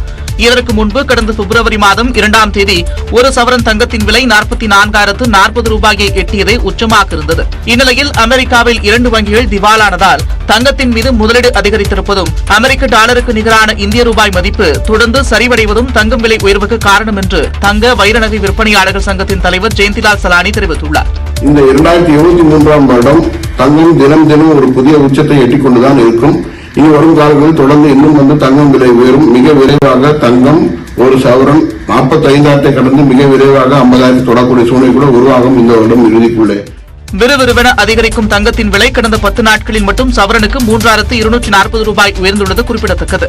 இதற்கு முன்பு கடந்த பிப்ரவரி மாதம் 2ஆம் தேதி ஒரு சவரன் தங்கத்தின் விலை 44,040 ரூபாயை எட்டியதே உச்சமாக இருந்தது. இந்நிலையில் அமெரிக்காவில் 2 வங்கிகள் திவாலானதால் தங்கத்தின் மீது முதலீடு அதிகரித்திருப்பதும், அமெரிக்க டாலருக்கு நிகரான இந்திய ரூபாய் மதிப்பு தொடர்ந்து சரிவடைவதும் தங்கம் விலை உயர்வுக்கு காரணம் என்று தங்க வைர நகை விற்பனையாளர்கள் சங்கத்தின் தலைவர் ஜெயந்திலால் சலானி தெரிவித்துள்ளார். இந்த 2023ஆம் வருடம் தங்கம் தினம் தினம் ஒரு புதிய உச்சத்தை எட்டிக் கொண்டுதான் இருக்கும். இனி வரும் காலங்களில் தொடர்ந்து இன்னும் தங்கம் விலை உயரும். மிக விரைவாக தங்கம் ஒரு சவரன் 45,000 கடந்து மிக விரைவாக 50,000 தொடக்கூடிய சூழ்நிலை கூட உருவாகும் இந்த வருடம் இறுதிக்குள்ளே. விறுவிறுவென அதிகரிக்கும் தங்கத்தின் விலை கடந்த 10 நாட்களில் மட்டும் சவரனுக்கு 3,240 ரூபாய் உயர்ந்துள்ளது குறிப்பிடத்தக்கது.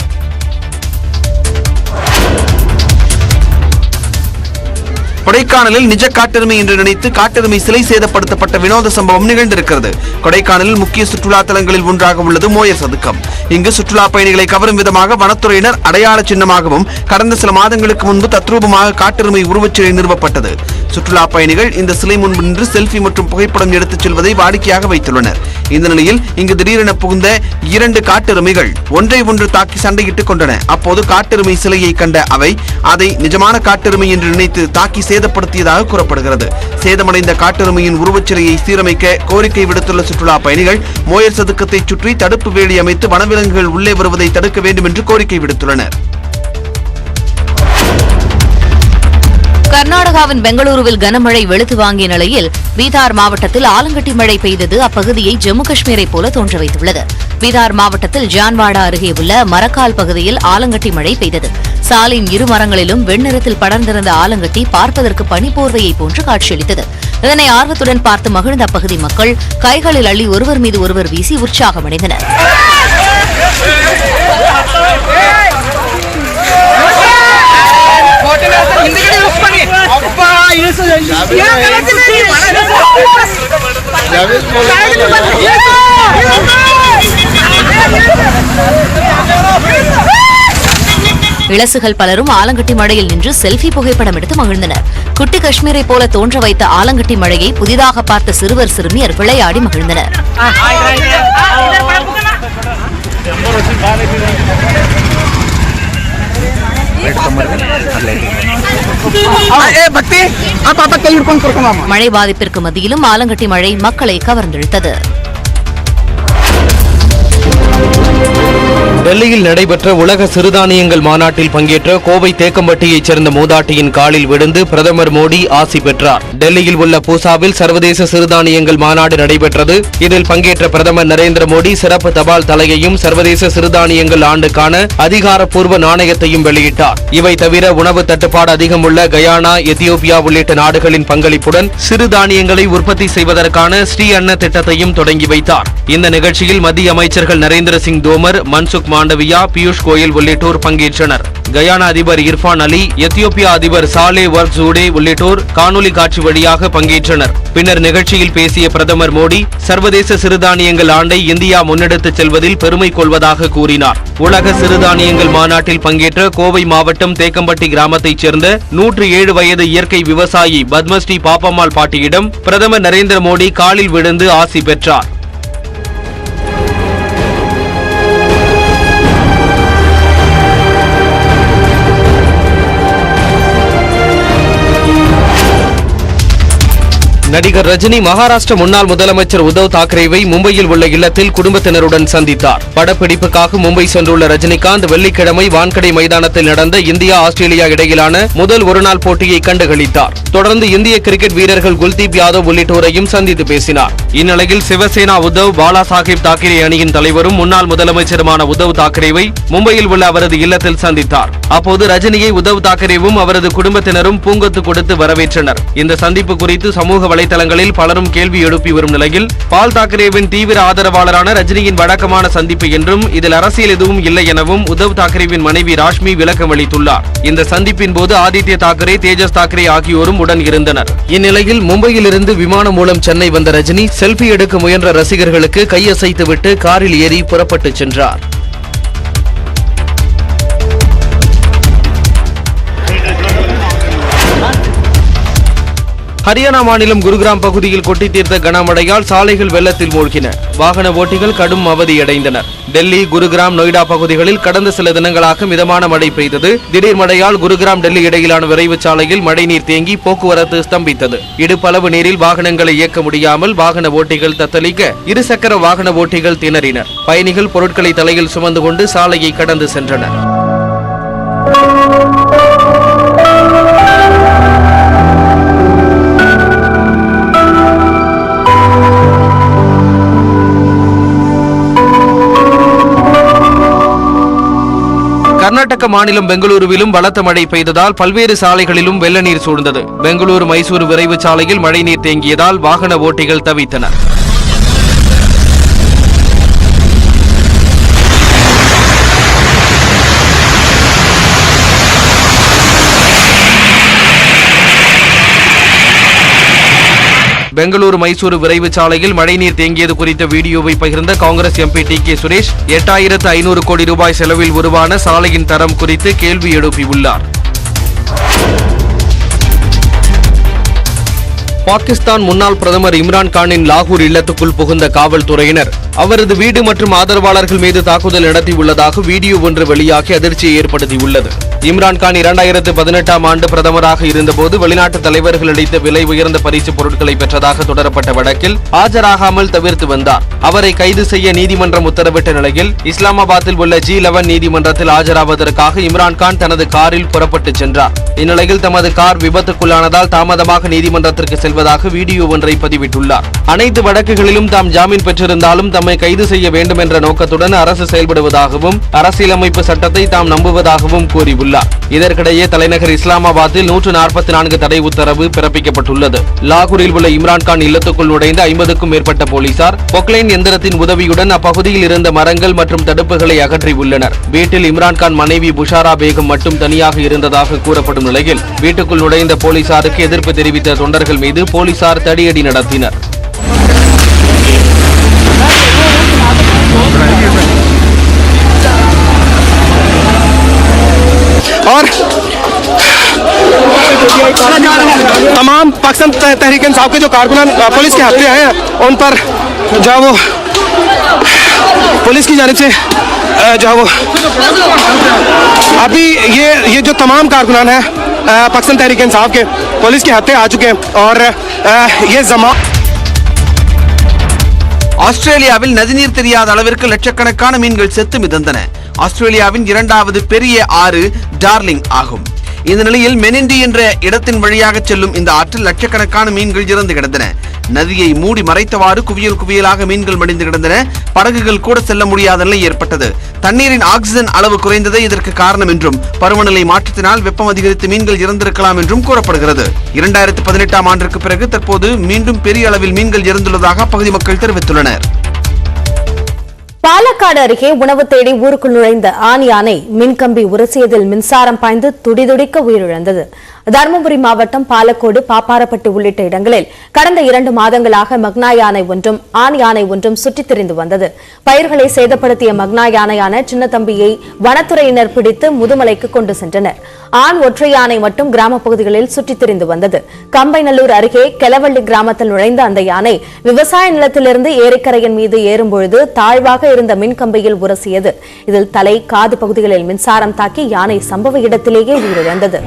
கொடைக்கானலில் நிஜ காட்டெருமை என்று நினைத்து காட்டெருமை சிலை சேதப்படுத்தப்பட்ட வினோத சம்பவம் நிகழ்ந்திருக்கிறது. கொடைக்கானலில் முக்கிய சுற்றுலா தலங்களில் ஒன்றாக உள்ளது மோயர் சதுக்கம். இங்கு சுற்றுலா பயணிகளை கவரும் விதமாக வனத்துறையினர் அடையாள சின்னமாகவும் கடந்த சில மாதங்களுக்கு முன்பு தத்ரூபமாக காட்டெருமை உருவச்சிலை நிறுவப்பட்டது. சுற்றுலா பயணிகள் இந்த சிலை முன்பு நின்று செல்ஃபி மற்றும் புகைப்படம் எடுத்துச் செல்வதை வாடிக்கையாக வைத்துள்ளனர். இந்த நிலையில் இங்கு திடீரென புகுந்த 2 காட்டெருமைகள் ஒன்றை ஒன்று தாக்கி சண்டையிட்டுக் கொண்டன. அப்போது காட்டெருமை சிலையை கண்ட அவை அதை நிஜமான காட்டெருமை என்று நினைத்து தாக்கி சேதப்படுத்தியதாக கூறப்படுகிறது. சேதமடைந்த காட்டெருமையின் உருவச்சிலையை சீரமைக்க கோரிக்கை விடுத்துள்ள சுற்றுலா பயணிகள் மோயர் சதுக்கத்தை சுற்றி தடுப்பு வேலி அமைத்து வனவிலங்குகள் உள்ளே வருவதை தடுக்க வேண்டும் என்று கோரிக்கை விடுத்துள்ளனர். கர்நாடகாவின் பெங்களூருவில் கனமழை வெளுத்து வாங்கிய நிலையில் பீகார் மாவட்டத்தில் ஆலங்கட்டி மழை பெய்தது அப்பகுதியை ஜம்மு காஷ்மீரை போல தோன்ற வைத்துள்ளது. பீகார் மாவட்டத்தில் ஜான்வாடா அருகே உள்ள மரக்கால் பகுதியில் ஆலங்கட்டி மழை பெய்தது. சாலையின் இரு மரங்களிலும் வெண்ணிறத்தில் படர்ந்திருந்த ஆலங்கட்டி பார்ப்பதற்கு பனிப்போர்வையை போன்று காட்சியளித்தது. இதனை ஆர்வத்துடன் பார்த்து மகிழ்ந்த அப்பகுதி மக்கள் கைகளில் அள்ளி ஒருவர் மீது ஒருவர் வீசி உற்சாகமடைந்தனர். இளசுகள் பலரும் ஆலங்கட்டி மழையில் நின்று செல்ஃபி புகைப்படம் எடுத்து மகிழ்ந்தனர். குட்டி காஷ்மீரை போல தோன்ற வைத்த ஆலங்கட்டி மழையை புதிதாக பார்த்த சிறுவர் சிறுமியர் விளையாடி மகிழ்ந்தனர். மழை பாதிப்பிற்கு மத்தியிலும் ஆலங்கட்டி மழை மக்களை கவர்ந்தெழுத்தது. டெல்லியில் நடைபெற்ற உலக சிறுதானியங்கள் மாநாட்டில் பங்கேற்ற கோவை தேக்கம்பட்டியைச் சேர்ந்த மூதாட்டியின் காலில் விழுந்து பிரதமர் மோடி ஆசி பெற்றார். டெல்லியில் உள்ள பூசாவில் சர்வதேச சிறுதானியங்கள் மாநாடு நடைபெற்றது. இதில் பங்கேற்ற பிரதமர் நரேந்திர மோடி சிறப்பு தபால் தலையையும் சர்வதேச சிறுதானியங்கள் ஆண்டுக்கான அதிகாரப்பூர்வ நாணயத்தையும் வெளியிட்டார். இவை தவிர உணவு தட்டுப்பாடு அதிகம் உள்ள கயானா, எத்தியோப்பியா உள்ளிட்ட நாடுகளின் பங்களிப்புடன் சிறுதானியங்களை உற்பத்தி செய்வதற்கான ஸ்ரீ அன்ன திட்டத்தையும் தொடங்கி வைத்தார். இந்த நிகழ்ச்சியில் மத்திய அமைச்சர்கள் நரேந்திர சிங் தோமர், மன்சுக் மாண்டவியா, பியூஷ் கோயல் உள்ளிட்டோர் பங்கேற்றனர். கயானா அதிபர் இர்ஃபான் அலி, எத்தியோப்பியா அதிபர் சாலே வர்க் ஜூடே உள்ளிட்டோர் காணொலி காட்சி வழியாக பங்கேற்றனர். பின்னர் நிகழ்ச்சியில் பேசிய பிரதமர் மோடி சர்வதேச சிறுதானியங்கள் ஆண்டை இந்தியா முன்னெடுத்துச் செல்வதில் பெருமை கொள்வதாக கூறினார். உலக சிறுதானியங்கள் மாநாட்டில் பங்கேற்ற கோவை மாவட்டம் தேக்கம்பட்டி கிராமத்தைச் சேர்ந்த 107 வயது இயற்கை விவசாயி பத்மஸ்ரீ பாப்பம்மாள் பாட்டியிடம் பிரதமர் நரேந்திர மோடி காலில் விழுந்து ஆசி பெற்றார். நடிகர் ரஜினி மகாராஷ்டிர முன்னாள் முதலமைச்சர் உத்தவ் தாக்கரேவை மும்பையில் உள்ள இல்லத்தில் குடும்பத்தினருடன் சந்தித்தார். படப்பிடிப்புக்காக மும்பை சென்றுள்ள ரஜினிகாந்த் வெள்ளிக்கிழமை வான்கடை மைதானத்தில் நடந்த இந்தியா ஆஸ்திரேலியா இடையிலான முதல் ஒருநாள் போட்டியை கண்டுகளித்தார். தொடர்ந்து இந்திய கிரிக்கெட் வீரர்கள் குல்தீப் யாதவ் உள்ளிட்டோரையும் சந்தித்து பேசினார். இந்நிலையில் சிவசேனா உத்தவ் பாலா சாஹேப் தாக்கரே அணியின் தலைவரும் முன்னாள் முதலமைச்சருமான உத்தவ் தாக்கரேவை மும்பையில் உள்ள அவரது இல்லத்தில் சந்தித்தார். அப்போது ரஜினியை உத்தவ் தாக்கரேவும் அவரது குடும்பத்தினரும் பூங்கொத்து கொடுத்து வரவேற்றனர். இந்த சந்திப்பு குறித்து சமூக வலைதளங்களில் பலரும் கேள்வி எழுப்பி வரும் நிலையில் பால் தாக்கரேவின் தீவிர ஆதரவாளரான ரஜினியின் வழக்கமான சந்திப்பு என்றும் இதில் அரசியல் எதுவும் இல்லை எனவும் உத்தவ் தாக்கரேவின் மனைவி ராஷ்மி விளக்கம் அளித்துள்ளார். இந்த சந்திப்பின் போது ஆதித்ய தாக்கரே, தேஜஸ் தாக்கரே ஆகியோரும் உடன் இருந்தனர். இந்நிலையில் மும்பையில் இருந்து விமானம் மூலம் சென்னை வந்த ரஜினி செல்ஃபி எடுக்க முயன்ற ரசிகர்களுக்கு கையசைத்துவிட்டு காரில் ஏறி புறப்பட்டு சென்றார். ஹரியானா மாநிலம் குருகிராம் பகுதியில் கொட்டி தீர்த்த கனமழையால் சாலைகள் வெள்ளத்தில் மூழ்கின. வாகன ஓட்டிகள் கடும் அவதியடைந்தனர். டெல்லி, குருகிராம், நொய்டா பகுதிகளில் கடந்த சில தினங்களாக மிதமான மழை பெய்தது. திடீர் மழையால் குருகிராம் டெல்லி இடையிலான விரைவு சாலையில் மழைநீர் தேங்கி போக்குவரத்து ஸ்தம்பித்தது. இடுப்பளவு நீரில் வாகனங்களை இயக்க முடியாமல் வாகன ஓட்டிகள் தத்தளிக்க இருசக்கர வாகன ஓட்டிகள் திணறினர். பயணிகள் பொருட்களை தலையில் சுமந்து கொண்டு சாலையை கடந்து சென்றனர். கர்நாடக மாநிலம் பெங்களூருவிலும் பலத்த மழை பெய்ததால் பல்வேறு சாலைகளிலும் வெள்ள நீர் சூழ்ந்தது. பெங்களூரு மைசூரு விரைவு சாலையில் மழைநீர் தேங்கியதால் வாகன ஓட்டிகள் தவித்தனர். பெங்களூரு மைசூரு விரைவு சாலையில் மழைநீர் தேங்கியது குறித்த வீடியோவை பகிர்ந்த காங்கிரஸ் எம்பி டி.கே. சுரேஷ் 8500 கோடி ரூபாய் செலவில் உருவான சாலையின் தரம் குறித்து கேள்வி எழுப்பியுள்ளார். பாகிஸ்தான் முன்னாள் பிரதமர் இம்ரான் கானின் லாகூர் இல்லத்துக்குள் புகுந்த காவல்துறையினர் அவரது வீடு மற்றும் ஆதரவாளர்கள் மீது தாக்குதல் நடத்தியுள்ளதாக வீடியோ ஒன்று வெளியாகி அதிர்ச்சியை ஏற்படுத்தியுள்ளது. இம்ரான் கான் 2018ஆம் ஆண்டு பிரதமராக இருந்தபோது வெளிநாட்டு தலைவர்கள் அளித்த விலை உயர்ந்த பரிசு பொருட்களை பெற்றதாக தொடரப்பட்ட வழக்கில் ஆஜராகாமல் தவிர்த்து வந்தார். அவரை கைது செய்ய நீதிமன்றம் உத்தரவிட்ட நிலையில் இஸ்லாமாபாத்தில் உள்ள G11 நீதிமன்றத்தில் ஆஜராவதற்காக இம்ரான் கான் தனது காரில் புறப்பட்டு சென்றார். இந்நிலையில் தமது கார் விபத்துக்குள்ளானதால் தாமதமாக நீதிமன்றத்திற்கு செல்வதாக வீடியோ ஒன்றை பதிவிட்டுள்ளார். அனைத்து வழக்குகளிலும் தாம் ஜாமீன் பெற்றிருந்தாலும் தம்மை கைது செய்ய வேண்டும் என்ற நோக்கத்துடன் அரசு செயல்படுவதாகவும் அரசியலமைப்பு சட்டத்தை தாம் நம்புவதாகவும் கூறியுள்ளார். இதற்கிடையே தலைநகர் இஸ்லாமாபாத்தில் 144 தடை உத்தரவு பிறப்பிக்கப்பட்டுள்ளது. லாகூரில் உள்ள இம்ரான்கான் இல்லத்துக்குள் நுழைந்த 50க்கும் மேற்பட்ட போலீசார் பொக்லைன் எந்திரத்தின் உதவியுடன் அப்பகுதியில் இருந்த மரங்கள் மற்றும் தடுப்புகளை அகற்றியுள்ளனர். வீட்டில் இம்ரான்கான் மனைவி புஷாரா பேகம் மட்டும் தனியாக இருந்ததாக கூறப்படும் நிலையில் வீட்டுக்குள் நுழைந்த போலீசாருக்கு எதிர்ப்பு தெரிவித்த தொண்டர்கள் மீது போலீசார் தடியடி நடத்தினர். और तमाम पाकिस्तान तहरीक इंसाफ के जो कारकुनान पुलिस के हत्या हैं उन पर जो वो पुलिस की जानिब से जो वो अभी ये जो तमाम कारकुनान हैं पाकिस्तान तहरीक इंसाफ के पुलिस के हाथे आ चुके हैं और ये जमा ஆஸ்திரேலியாவில் நதிநீர் தெரியாத அளவிற்கு லட்சக்கணக்கான மீன்கள் செத்து மிதந்தன. ஆஸ்திரேலியாவின் இரண்டாவது பெரிய ஆறு டார்லிங் ஆகும். இந்த நிலையில் மெனிண்டி என்ற இடத்தின் வழியாக செல்லும் இந்த ஆற்றில் லட்சக்கணக்கான மீன்கள் இறந்து கிடந்தன. நதியை மூடி மறைத்தவாறு குவியல் குவியலாக மீன்கள் மடிந்து கிடந்தன. படகுகள் கூட செல்ல முடியாத நிலை ஏற்பட்டது. தண்ணீரின் ஆக்சிஜன் அளவு குறைந்ததே இதற்கு காரணம் என்றும் பருவநிலை மாற்றத்தினால் வெப்பம் அதிகரித்து மீன்கள் இறந்திருக்கலாம் என்றும் கூறப்படுகிறது. 2018ஆம் ஆண்டிற்கு பிறகு தற்போது மீண்டும் பெரிய அளவில் மீன்கள் இறந்துள்ளதாக அப்பகுதி மக்கள் தெரிவித்துள்ளனர். பாலக்காடு அருகே உணவு தேடி ஊருக்குள் நுழைந்த ஆண் யானை மின்கம்பி உரசியதில் மின்சாரம் பாய்ந்து துடிதுடிக்க உயிரிழந்தது. தருமபுரி மாவட்டம் பாலக்கோடு, பாப்பாரப்பட்டி உள்ளிட்ட இடங்களில் கடந்த 2 மாதங்களாக மக்னா யானை ஒன்றும் ஆண் யானை ஒன்றும் சுற்றித் திரிந்து வந்தது. பயிர்களை சேதப்படுத்திய மக்னா யானையான சின்னத்தம்பியை வனத்துறையினர் பிடித்து முதுமலைக்கு கொண்டு சென்றனர். ஆண் ஒற்றை யானை மட்டும் கிராம பகுதிகளில் சுற்றித் திரிந்து வந்தது. கம்பைநல்லூர் அருகே கெலவள்ளி கிராமத்தில் நுழைந்த அந்த யானை விவசாய நிலத்திலிருந்து ஏரிக்கரையின் மீது ஏறும்பொழுது தாழ்வாக இருந்த மின்கம்பியில் உரசியது. இதில் தலை, காது பகுதிகளில் மின்சாரம் தாக்கி யானை சம்பவ இடத்திலேயே உயிரிழந்தது.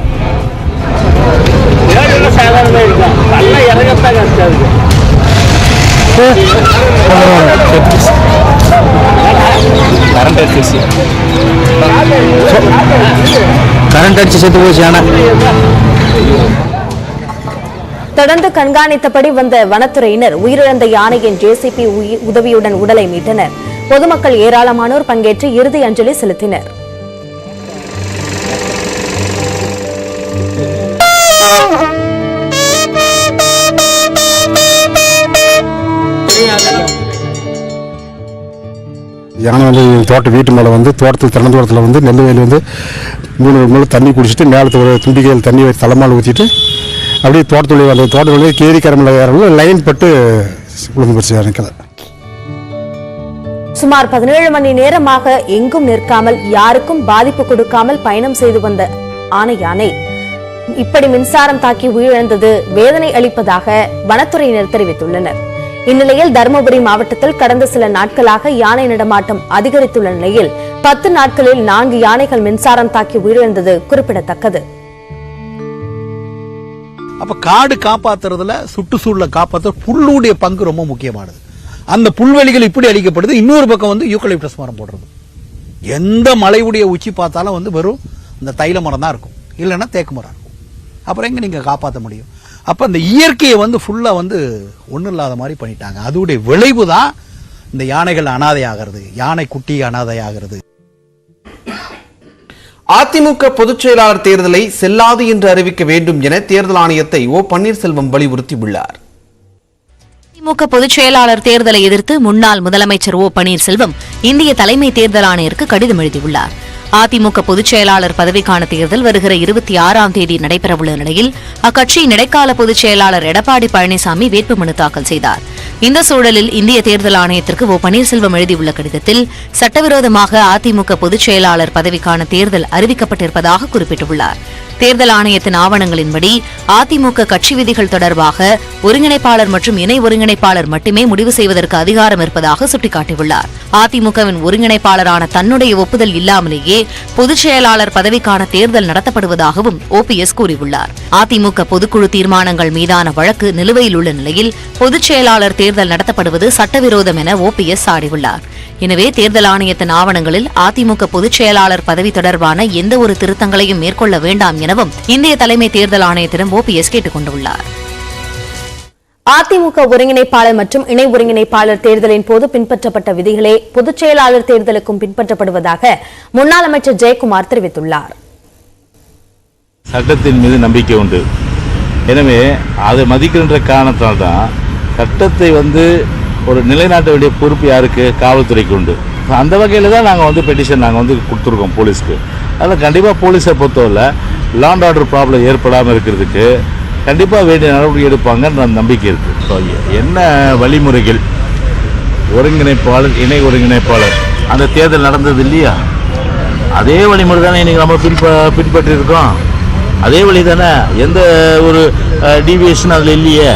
தொடர்ந்து கண்காணித்தபடி வந்த வனத்துறையினர் உயிரிழந்த யானையின் ஜேசிபி உதவியுடன் உடலை மீட்டனர். பொதுமக்கள் ஏராளமானோர் பங்கேற்று இறுதி அஞ்சலி செலுத்தினர். யானை வந்து வீட்டு மேலே வந்து தோட்டத்தில் திறந்தோட்டத்தில் வந்து நெல் வயல் வந்து 3 மேலே தண்ணி குடிச்சிட்டு மேலத்து ஒரு துண்டிக்கையில் தண்ணி தலைமால் ஊற்றிட்டு அப்படியே தோட்டத்துடைய கேரி கரமில் ஏறவும் லைன் பட்டு விழுந்து போச்சு யானைக்கலை. சுமார் 17 மணி நேரமாக எங்கும் நிற்காமல் யாருக்கும் பாதிப்பு கொடுக்காமல் பயணம் செய்து வந்த ஆனை யானை இப்படி மின்சாரம் தாக்கி உயிரிழந்தது வேதனை அளிப்பதாக வனத்துறையினர் தெரிவித்துள்ளனர். இந்நிலையில் தருமபுரி மாவட்டத்தில் கடந்த சில நாட்களாக யானை நடமாட்டம் அதிகரித்துள்ள நிலையில் 10 நாட்களில் 4 யானைகள் மின்சாரம் தாக்கி உயிரிழந்தது குறிப்பிடத்தக்கது. அப்ப காடு காப்பாத்துறதுல சுற்றுச்சூழலை காப்பாற்ற புல்லுடைய பங்கு ரொம்ப முக்கியமானது. அந்த புல்வெளிகள் இப்படி அழிக்கப்படுது. இன்னொரு பக்கம் வந்து யூக்கலிப்டஸ் மரம் போடுறது. எந்த மலையுடைய உச்சி பார்த்தாலும் வந்து வெறும் இந்த தைல மரம் தான் இருக்கும், இல்லைன்னா தேக்கு மரம் இருக்கும். அப்புறம் எங்க நீங்க காப்பாற்ற முடியும்? அப்ப அந்த இயற்கையை வந்து ஃபுல்லா வந்து ஒன்றும் இல்லாத மாதிரி பண்ணிட்டாங்க. அதோடைய விளைவு தான் இந்த யானைகள் அனாதையாகிறது, யானை குட்டி அனாதையாகிறது. அதிமுக பொதுச் செயலாளர் தேர்தலை செல்லாது என்று அறிவிக்க வேண்டும் என தேர்தல் ஆணையத்தை ஓ பன்னீர்செல்வம் வலியுறுத்தியுள்ளார். அதிமுக பொதுச் செயலாளர் தேர்தலை எதிர்த்து முன்னாள் முதலமைச்சர் ஓ பன்னீர்செல்வம் இந்திய தலைமை தேர்தல் ஆணையருக்கு கடிதம் எழுதியுள்ளார். அதிமுக பொதுச் செயலாளர் பதவிக்கான தேர்தல் வருகிற 26ஆம் தேதி நடைபெறவுள்ள நிலையில் அக்கட்சியின் இடைக்கால பொதுச் செயலாளர் எடப்பாடி பழனிசாமி வேட்புமனு தாக்கல் செய்தார். இந்த சூழலில் இந்திய தேர்தல் ஆணையத்திற்கு ஓ பன்னீர்செல்வம் எழுதியுள்ள கடிதத்தில் சட்டவிரோதமாக அதிமுக பொதுச் செயலாளர் பதவிக்கான தேர்தல் அறிவிக்கப்பட்டிருப்பதாக குறிப்பிட்டுள்ளார். தேர்தல் ஆணையத்தின் ஆவணங்களின்படி அதிமுக கட்சி விதிகள் தொடர்பாக ஒருங்கிணைப்பாளர் மற்றும் இணை ஒருங்கிணைப்பாளர் மட்டுமே முடிவு செய்வதற்கு அதிகாரம் இருப்பதாக சுட்டிக்காட்டியுள்ளார். அதிமுகவின் ஒருங்கிணைப்பாளரான தன்னுடைய ஒப்புதல் இல்லாமலேயே பொதுச் செயலாளர் பதவிக்கான தேர்தல் நடத்தப்படுவதாகவும் ஓபிஎஸ் கூறியுள்ளார். அதிமுக பொதுக்குழு தீர்மானங்கள் மீதான வழக்கு நிலுவையில் உள்ள நிலையில் பொதுச் செயலாளர் தேர்தல் நடத்தப்படுவது சட்டவிரோதம் என ஓபிஎஸ் சாடியுள்ளார். எனவே தேர்தல் ஆணையத்தின் ஆவணங்களில் அதிமுக பொதுச் செயலாளர் பதவி தொடர்பான எந்த ஒரு திருத்தங்களையும் மேற்கொள்ள வேண்டாம் எனவும் இந்திய தலைமை தேர்தல் ஆணையத்திடம் ஓபிஎஸ் கேட்டுக் கொண்டுள்ளார். அதிமுக ஒருங்கிணைப்பாளர் மற்றும் இணை ஒருங்கிணைப்பாளர் தேர்தலின் போது பின்பற்றப்பட்ட விதிகளே பொதுச் செயலாளர் தேர்தலுக்கும் பின்பற்றப்படுவதாக முன்னாள் அமைச்சர் ஜெயக்குமார் தெரிவித்துள்ளார். சட்டத்தின் மீது நம்பிக்கை உண்டு. எனவே அதை மதிக்கின்ற காரணத்தால் தான் சட்டத்தை ஒரு நிலைநாட்ட வேண்டிய பொறுப்பு யாருக்கு? காவல்துறைக்கு உண்டு. அந்த வகையில் தான் நாங்கள் பெட்டிஷன் கொடுத்துருக்கோம் போலீஸ்க்கு. அதில் கண்டிப்பாக போலீஸை பொறுத்தவரை லா அண்ட் ஆர்டர் ப்ராப்ளம் ஏற்படாமல் இருக்கிறதுக்கு கண்டிப்பாக வேண்டிய நடவடிக்கை எடுப்பாங்கன்ற நம்பிக்கை இருக்குது. என்ன வழிமுறைகள் ஒருங்கிணைப்பாளர் இணை ஒருங்கிணைப்பாளர் அந்த தேர்தல் நடந்தது இல்லையா, அதே வழிமுறை தானே இன்றைக்கி நம்ம பின்பற்றிருக்கோம். அதே வழி தானே, எந்த ஒரு டீவியேஷன் அதில் இல்லையே.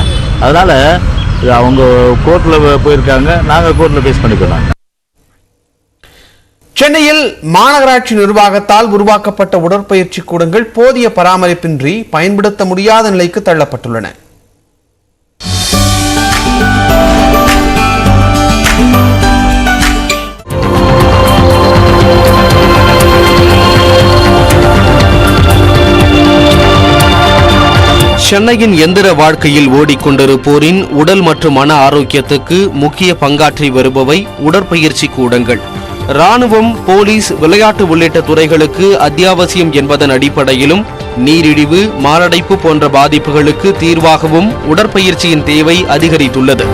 அதனால் அவங்க கோர்ட்டில் போயிருக்காங்க, நாங்கள் கோர்ட்டில் ஃபேஸ் பண்ணிக்கலாம். சென்னையில் மாநகராட்சி நிர்வாகத்தால் உருவாக்கப்பட்ட உடற்பயிற்சி கூடங்கள் போதிய பராமரிப்பின்றி பயன்படுத்த முடியாத நிலைக்கு தள்ளப்பட்டுள்ளன. சென்னையின் எந்திர வாழ்க்கையில் ஓடிக்கொண்டிருப்போரின் உடல் மற்றும் மன ஆரோக்கியத்துக்கு முக்கிய பங்காற்றி வருபவை உடற்பயிற்சி கூடங்கள். ராணுவம், போலீஸ், விளையாட்டு உள்ளிட்ட துறைகளுக்கு அத்தியாவசியம் என்பதன் அடிப்படையிலும் நீரிழிவு, மாரடைப்பு போன்ற பாதிப்புகளுக்கு தீர்வாகவும் உடற்பயிற்சியின் தேவை அதிகரித்துள்ளது.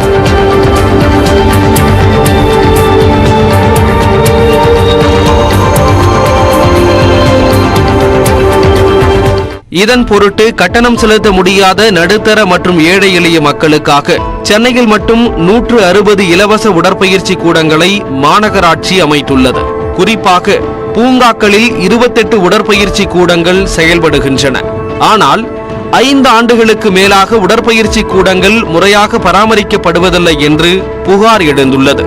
இதன் பொருட்டு கட்டணம் செலுத்த முடியாத நடுத்தர மற்றும் ஏழை எளிய மக்களுக்காக சென்னையில் மட்டும் 160 இலவச உடற்பயிற்சி கூடங்களை மாநகராட்சி அமைத்துள்ளது. குறிப்பாக பூங்காக்களில் 28 உடற்பயிற்சி கூடங்கள் செயல்படுகின்றன. ஆனால் 5 ஆண்டுகளுக்கு மேலாக உடற்பயிற்சி கூடங்கள் முறையாக பராமரிக்கப்படுவதில்லை என்று புகார் எழுந்துள்ளது.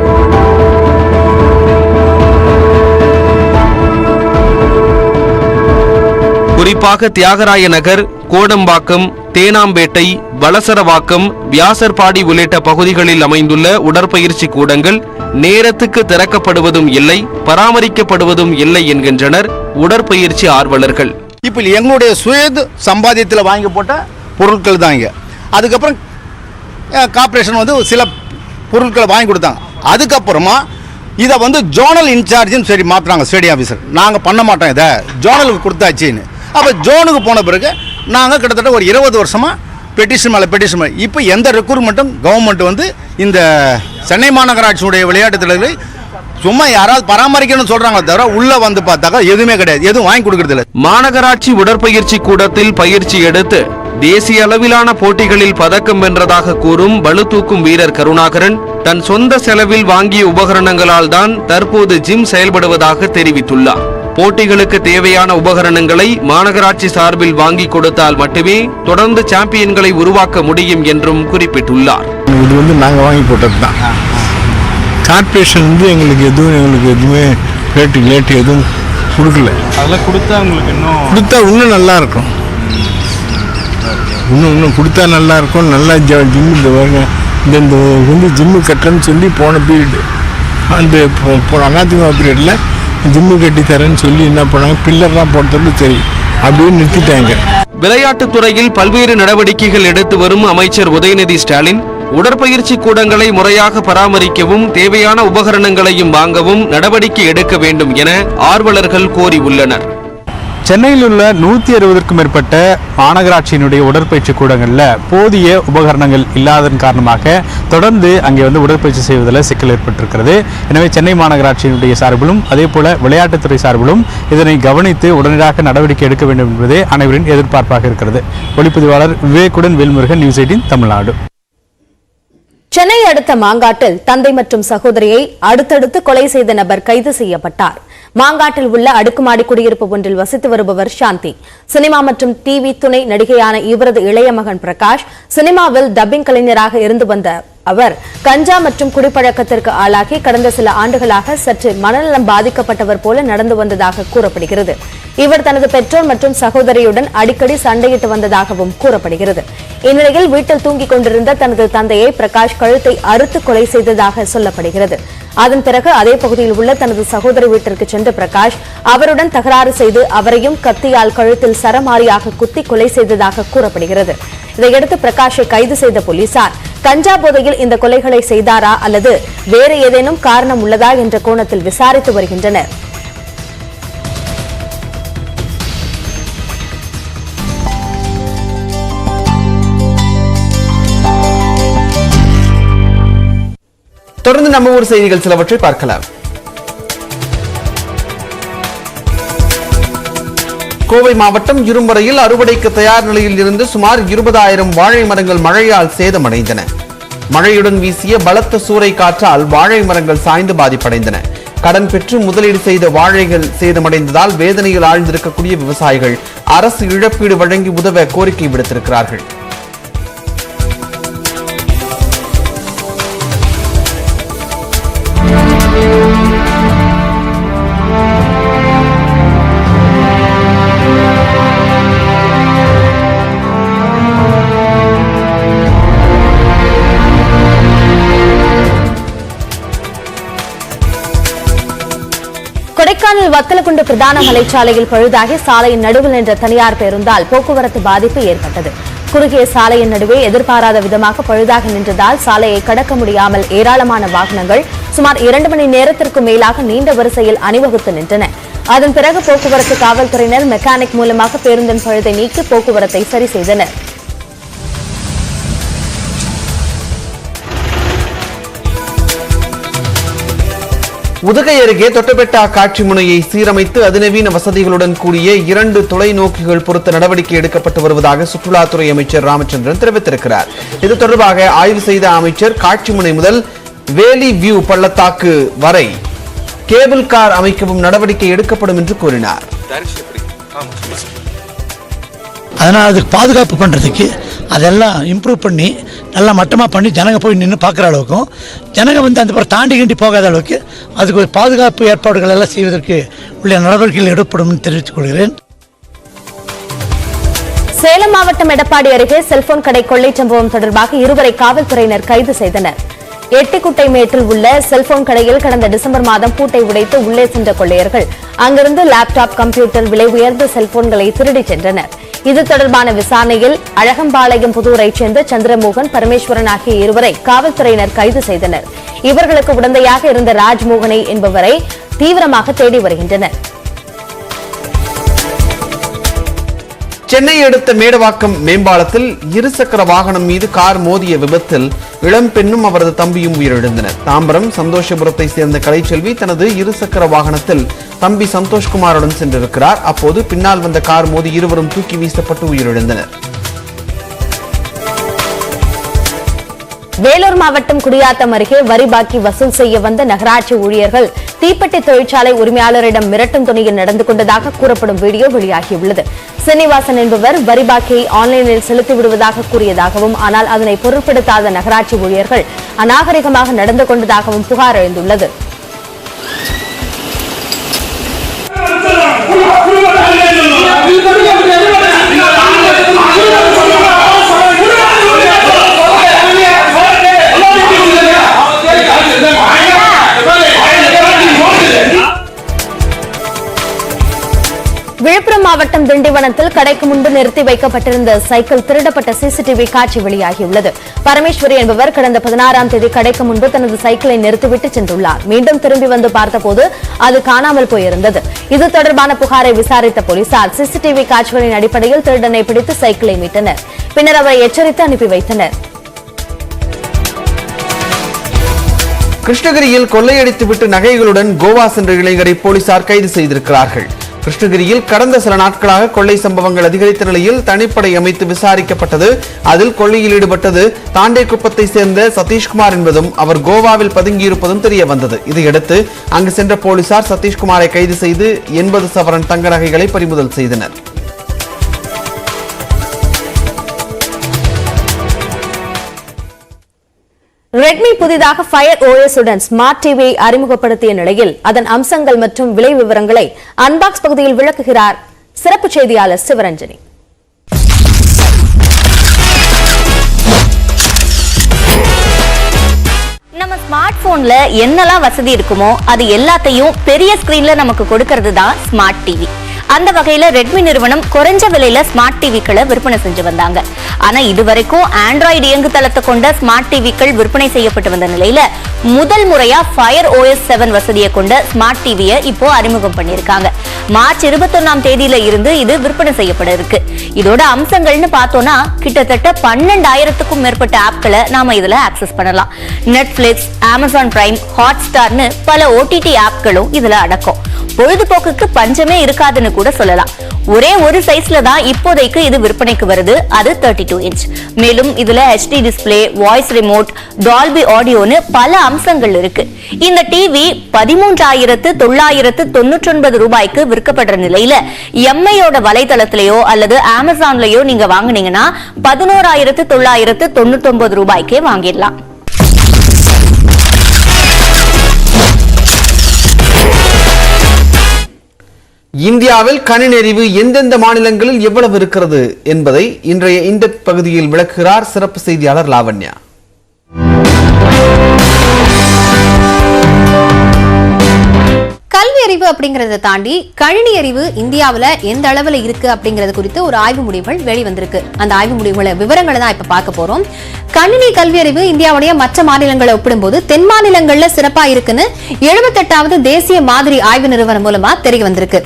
குறிப்பாக தியாகராய நகர், கோடம்பாக்கம், தேனாம்பேட்டை, வலசரவாக்கம், வியாசர்பாடி உள்ளிட்ட பகுதிகளில் அமைந்துள்ள உடற்பயிற்சி கூடங்கள் நேரத்துக்கு திறக்கப்படுவதும் இல்லை, பராமரிக்கப்படுவதும் இல்லை என்கின்றனர் உடற்பயிற்சி ஆர்வலர்கள். இப்போ எங்களுடைய சுய சம்பாதியத்தில் வாங்கி போட்ட பொருட்கள் தான் இங்கே. அதுக்கப்புறம் கார்பரேஷன் வந்து சில பொருட்களை வாங்கி கொடுத்தாங்க. அதுக்கப்புறமா இதை வந்து ஜோனல் இன்சார்ஜுன்னு சரி மாற்றுறாங்க ஸ்டேடியம் ஆஃபீஸர். நாங்கள் பண்ண மாட்டோம், இதை ஜோனலுக்கு கொடுத்தாச்சின்னு. அப்போ ஜோனுக்கு போன பிறகு நாங்கள் கிட்டத்தட்ட ஒரு 20 வருஷமாக பெட்டிஷன் மேலே இப்போ எந்த ரெக்ரூட்மெண்ட்டும் கவர்மெண்ட் வந்து இந்த சென்னை மாநகராட்சியுடைய விளையாட்டு திட்டங்களை சும்மா யாராவது பராமரிக்கணும்னு சொல்றாங்களே தவிர உள்ள வந்து பார்த்தாக்கா எதுவுமே கிடையாது, எதுவும் வாங்கி கொடுக்கறது இல்லை. மாநகராட்சி உடற்பயிற்சி கூடத்தில் பயிற்சி எடுத்து தேசிய அளவிலான போட்டிகளில் பதக்கம் வென்றதாக கூறும் பளுதூக்கும் வீரர் கருணாகரன் தன் சொந்த செலவில் வாங்கிய உபகரணங்களால் தான் தற்போது ஜிம் செயல்படுவதாக தெரிவித்துள்ளார். போட்டிகளுக்கு தேவையான உபகரணங்களை மாநகராட்சி சார்பில் வாங்கி கொடுத்தால் மட்டுமே தொடர்ந்து சாம்பியன்களை உருவாக்க முடியும் என்றும் குறிப்பிட்டுள்ளார். இது வந்து நாங்கள் வாங்கி போட்டது தான். கார்பரேஷன் வந்து எங்களுக்கு எதுவுமே லேட்டு எதுவும் கொடுக்கல. அதெல்லாம் கொடுத்தா உங்களுக்கு இன்னும் நல்லா இருக்கும். இன்னும் கொடுத்தா நல்லா இருக்கும். நல்லா ஜிம்மு இந்த வந்து ஜிம்மு கட்டுறேன்னு சொல்லி போன பீரியடு அந்த அதிமுக பீரியடில் ஜிம்மு கட்டி தரேன்னு சொல்லி என்ன பண்ணாங்க, பில்லர்லாம் போட்டது சரி அப்படியே நிறுத்திட்டாங்க. விளையாட்டுத் துறையில் பல்வேறு நடவடிக்கைகள் எடுத்து வரும் அமைச்சர் உதயநிதி ஸ்டாலின் உடற்பயிற்சி கூடங்களை முறையாக பராமரிக்கவும் தேவையான உபகரணங்களையும் வாங்கவும் நடவடிக்கை எடுக்க வேண்டும் என ஆர்வலர்கள் கோரியுள்ளனர். சென்னையில் உள்ள 160க்கும் மேற்பட்ட மாநகராட்சியினுடைய உடற்பயிற்சி கூடங்களில் போதிய உபகரணங்கள் இல்லாததன் காரணமாக தொடர்ந்து அங்கே வந்து உடற்பயிற்சி செய்வதில் சிக்கல் ஏற்பட்டிருக்கிறது. எனவே சென்னை மாநகராட்சியினுடைய சார்பிலும் அதே போல விளையாட்டுத்துறை சார்பிலும் இதனை கவனித்து உடனடியாக நடவடிக்கை எடுக்க வேண்டும் என்பதே அனைவரின் எதிர்பார்ப்பாக இருக்கிறது. ஒளிப்பதிவாளர் விவேக்குடன் வேல்முருகன், நியூஸ் 18 தமிழ்நாடு. சென்னை அடுத்த மாங்காட்டில் தந்தை மற்றும் சகோதரியை அடுத்தடுத்து கொலை செய்த நபர் கைது செய்யப்பட்டார். மாங்காட்டில் உள்ள அடுக்குமாடி குடியிருப்பு ஒன்றில் வசித்து வருபவர் சாந்தி. சினிமா மற்றும் டிவி துணை நடிகையான இவரது இளைய மகன் பிரகாஷ் சினிமாவில் டப்பிங் கலைஞராக இருந்து வந்த அவர் கஞ்சா மற்றும் குடிப்பழக்கத்திற்கு ஆளாகி கடந்த சில ஆண்டுகளாக சற்று மனநலம் பாதிக்கப்பட்டவர் போல நடந்து வந்ததாக கூறப்படுகிறது. இவர் தனது பெற்றோர் மற்றும் சகோதரியுடன் அடிக்கடி சண்டையிட்டு வந்ததாகவும் கூறப்படுகிறது. இந்நிலையில் வீட்டில் தூங்கிக் கொண்டிருந்த தனது தந்தையை பிரகாஷ் கழுத்தை அறுத்து கொலை செய்ததாக சொல்லப்படுகிறது. அதன் பிறகு அதே பகுதியில் உள்ள தனது சகோதரி வீட்டிற்கு சென்ற பிரகாஷ் அவருடன் தகராறு செய்து அவரையும் கத்தியால் கழுத்தில் சரமாரியாக குத்தி கொலை செய்ததாக கூறப்படுகிறது. இதையடுத்து பிரகாஷை கைது செய்த போலீசார் கஞ்சா போதையில் இந்த கொலைகளை செய்தாரா அல்லது வேறு ஏதேனும் காரணம் உள்ளதா என்ற கோணத்தில் விசாரித்து வருகின்றனர். தொடர்ந்து நம்ம ஊர் செய்திகள் சிலவற்றை பார்க்கலாம். கோவை மாவட்டம் இரும்பறையில் அறுவடைக்கு தயார் நிலையில் இருந்து சுமார் 20,000 வாழை மரங்கள் மழையால் சேதமடைந்தன. மழையுடன் வீசிய பலத்த சூறை காற்றால் வாழை மரங்கள் சாய்ந்து பாதிப்படைந்தன. கடன் பெற்று முதலீடு செய்த வாழைகள் சேதமடைந்ததால் வேதனையில் ஆழ்ந்திருக்கக்கூடிய விவசாயிகள் அரசு இழப்பீடு வழங்கி உதவ கோரிக்கை விடுத்திருக்கிறார்கள். ஓமானில் வத்தலக்குண்டு பிரதான மலைச்சாலையில் பழுதாகி சாலையின் நடுவில் நின்ற தனியார் பேருந்தால் போக்குவரத்து பாதிப்பு ஏற்பட்டது. குறுகிய சாலையின் நடுவே எதிர்பாராத விதமாக பழுதாக நின்றதால் சாலையை கடக்க முடியாமல் ஏராளமான வாகனங்கள் சுமார் 2 மணி நேரத்திற்கு மேலாக நீண்ட வரிசையில் அணிவகுத்து நின்றன. அதன் பிறகு போக்குவரத்து காவல்துறையினர் மெக்கானிக் மூலமாக பேருந்தின் பழுதை நீக்கி போக்குவரத்தை சரி செய்தனர். உதகை அருகே தொட்டபெட்டா காட்சி முனையை சீரமைத்து அதிநவீன வசதிகளுடன் கூடிய 2 தொலைநோக்கிகள் பொருத்த நடவடிக்கை எடுக்கப்பட்டு வருவதாக சுற்றுலாத்துறை அமைச்சர் ராமச்சந்திரன் தெரிவித்திருக்கிறார். இது தொடர்பாக ஆய்வு செய்த அமைச்சர் காட்சி முனை முதல் வேலி வியூ பள்ளத்தாக்கு வரை கேபிள் கார் அமைக்கவும் நடவடிக்கை எடுக்கப்படும் என்று கூறினார். அதனால் அதுக்கு பாதுகாப்பு பண்ணுறதுக்கு அதெல்லாம் இம்ப்ரூவ் பண்ணி நல்லா மட்டமாக பண்ணி ஜனங்க போய் நின்று பார்க்குற அளவுக்கும் ஜனங்க வந்து அந்த பிறகு தாண்டி கிண்டி போகாத அளவுக்கு அதுக்கு ஒரு பாதுகாப்பு ஏற்பாடுகள் எல்லாம் செய்வதற்கு உள்ள நடவடிக்கைகள் எடுக்கப்படும் தெரிவித்துக் கொள்கிறேன். சேலம் மாவட்டம் எடப்பாடி அருகே செல்போன் கடை கொள்ளை சம்பவம் தொடர்பாக 2 காவல்துறையினர் கைது செய்தனர். எட்டிக்குட்டை மேட்டில் உள்ள செல்போன் கடையில் கடந்த டிசம்பர் மாதம் பூட்டை உடைத்து உள்ளே சென்ற கொள்ளையர்கள் அங்கிருந்து லேப்டாப், கம்ப்யூட்டர், விலை உயர்ந்த செல்போன்களை திருடிச் சென்றனர். இது தொடர்பான விசாரணையில் அழகம்பாளையம் புதூரைச் சேர்ந்த சந்திரமோகன், பரமேஸ்வரன் ஆகிய 2 காவல்துறையினர் கைது செய்தனர். இவர்களுக்கு உடந்தையாக இருந்த ராஜ்மோகனை என்பவரை தீவிரமாக தேடி வருகின்றனர். சென்னை அடுத்த மேடவாக்கம் மேம்பாலத்தில் இருசக்கர வாகனம் மீது கார் மோதிய விபத்தில் இளம் பெண்ணும் அவரது தம்பியும் உயிரிழந்தனர். தாம்பரம் சந்தோஷபுரத்தை சேர்ந்த கலைச்செல்வி தனது இருசக்கர வாகனத்தில் தம்பி சந்தோஷ்குமாருடன் சென்றிருக்கிறார். அப்போது பின்னால் வந்த கார் மோதி இருவரும் தூக்கி வீசப்பட்டு உயிரிழந்தனர். வேலூர் மாவட்டம் குடியாத்தம் அருகே வரி பாக்கி வசூல் செய்ய வந்த நகராட்சி ஊழியர்கள் தீப்பெட்டி தொழிற்சாலை உரிமையாளரிடம் மிரட்டும் துணியில் நடந்து கொண்டதாக கூறப்படும் வீடியோ வெளியாகியுள்ளது. சீனிவாசன் என்பவர் வரி பாக்கியை ஆன்லைனில் செலுத்தி விடுவதாக கூறியதாகவும், ஆனால் அதனை பொருட்படுத்தாத நகராட்சி ஊழியர்கள் அநாகரிகமாக நடந்து கொண்டதாகவும் புகார் எழுந்துள்ளது. விழுப்புரம் மாவட்டம் திண்டிவனத்தில் கடைக்கு முன்பு நிறுத்தி வைக்கப்பட்டிருந்த சைக்கிள் திருடப்பட்ட சிசிடிவி காட்சி வெளியாகியுள்ளது. பரமேஸ்வரி என்பவர் கடந்த 16ஆம் தேதி கடைக்கு முன்பு தனது சைக்கிளை நிறுத்திவிட்டு சென்றுள்ளார். மீண்டும் திரும்பி வந்து பார்த்தபோது அது காணாமல் போயிருந்தது. இது தொடர்பான புகாரை விசாரித்த போலீசார் சிசிடிவி காட்சிகளின் அடிப்படையில் திருடனை பிடித்து சைக்கிளை மீட்டனர். பின்னர் அவரை எச்சரித்து அனுப்பி வைத்தனர். கிருஷ்ணகிரியில் கொள்ளையடித்துவிட்டு நகைகளுடன் கோவா சென்ற இளைஞரை போலீசார் கைது செய்திருக்கிறார்கள். கிருஷ்ணகிரியில் கடந்த சில நாட்களாக கொள்ளை சம்பவங்கள் அதிகரித்த நிலையில் தனிப்படை அமைத்து விசாரிக்கப்பட்டது. அதில் கொள்ளையில் ஈடுபட்டது தாண்டேக்குப்பத்தை சேர்ந்த சதீஷ்குமார் என்பதும் அவர் கோவாவில் பதுங்கியிருப்பதும் தெரிய வந்தது. இதையடுத்து அங்கு சென்ற போலீசார் சதீஷ்குமாரை கைது செய்து 80 சவரன் தங்க நகைகளை பறிமுதல் செய்தனர். ரெட்மி புதிதாக ஃபயர் OS உடன் ஸ்மார்ட் டிவியை அறிமுகப்படுத்திய நிலையில் அதன் அம்சங்கள் மற்றும் விலை விவரங்களை அன்பாக்ஸ் பகுதியில் விளக்குகிறார் சிறப்பு செய்தியாளர் சிவரஞ்சனி. நம்ம ஸ்மார்ட் போன்ல என்னெல்லாம் வசதி இருக்குமோ அது எல்லாத்தையும் பெரிய ஸ்கிரீன்ல நமக்கு கொடுக்கிறது தான் ஸ்மார்ட் டிவி. அந்த வகையில ரெட்மி நிறுவனம் குறைஞ்ச விலையில ஸ்மார்ட் டிவிக்களை விற்பனை செஞ்சு வந்தாங்க. ஆனா இதுவரைக்கும் ஆண்ட்ராய்டு இயங்குதளத்தை கொண்ட ஸ்மார்ட் டிவிக்கள் விற்பனை செய்யப்பட்டு வந்த நிலையில முதல் முறையா ஃபயர் OS 7 வசதியை கொண்ட ஸ்மார்ட் டிவியை இப்போ அறிமுகம் பண்ணிருக்காங்க. மார்ச் 21ஆம் தேதியில இருந்து இது விற்பனை செய்யப்பட இருக்கு. இதோட அம்சங்கள்னு பார்த்தோம்னா கிட்டத்தட்ட 12,000க்கும் மேற்பட்ட ஆப்களை நாம இதுல ஆக்சஸ் பண்ணலாம். நெட்ஃபிளிக்ஸ், அமேசான் பிரைம், ஹாட்ஸ்டார்னு பல OTT ஆப்களும் இதுல அடக்கும். பொழுதுபோக்குக்கு பஞ்சமே இருக்காதுன்னு கூட சொல்லலாம். ஒரே ஒரு சைஸ்ல தான் இப்போதைக்கு இது விற்பனைக்கு வருது. அது 32 இன்ச். மேலும் இதுல HD display, voice remote, Dolby ஆடியோன்னு பல அம்சங்கள் இருக்கு. இந்த டிவி 13,999 ரூபாய்க்கு விற்கப்படுற நிலையில எம்ஐயோட வலைதளத்திலேயோ அல்லது அமேசான்லயோ நீங்க வாங்குனீங்கன்னா 11,999 ரூபாய்க்கே வாங்கிடலாம். இந்தியாவில் கணினறிவு எந்தெந்த மாநிலங்களில் எவ்வளவு இருக்கிறது என்பதை இன்றைய இந்த பகுதியில் விளக்குகிறார் சிறப்பு செய்தியாளர் லாவண்யா. கல்வி அறிவு அப்படிங்கறத தாண்டி கணினி அறிவு இந்தியாவுல எந்த அளவுல இருக்கு அப்படிங்கறது குறித்து ஒரு ஆய்வு முடிவுகள் வெளிவந்திருக்கு. அந்த ஆய்வு முடிவுகளை விவரங்களை தான் இப்ப பார்க்க போறோம். கணினி கல்வி அறிவு இந்தியாவுடைய மற்ற மாநிலங்களை ஒப்பிடும்போது தென் மாநிலங்கள்ல சிறப்பா இருக்குன்னு 78வது தேசிய மாதிரி ஆய்வு நிறுவனம் மூலமா தெரிய வந்திருக்கு.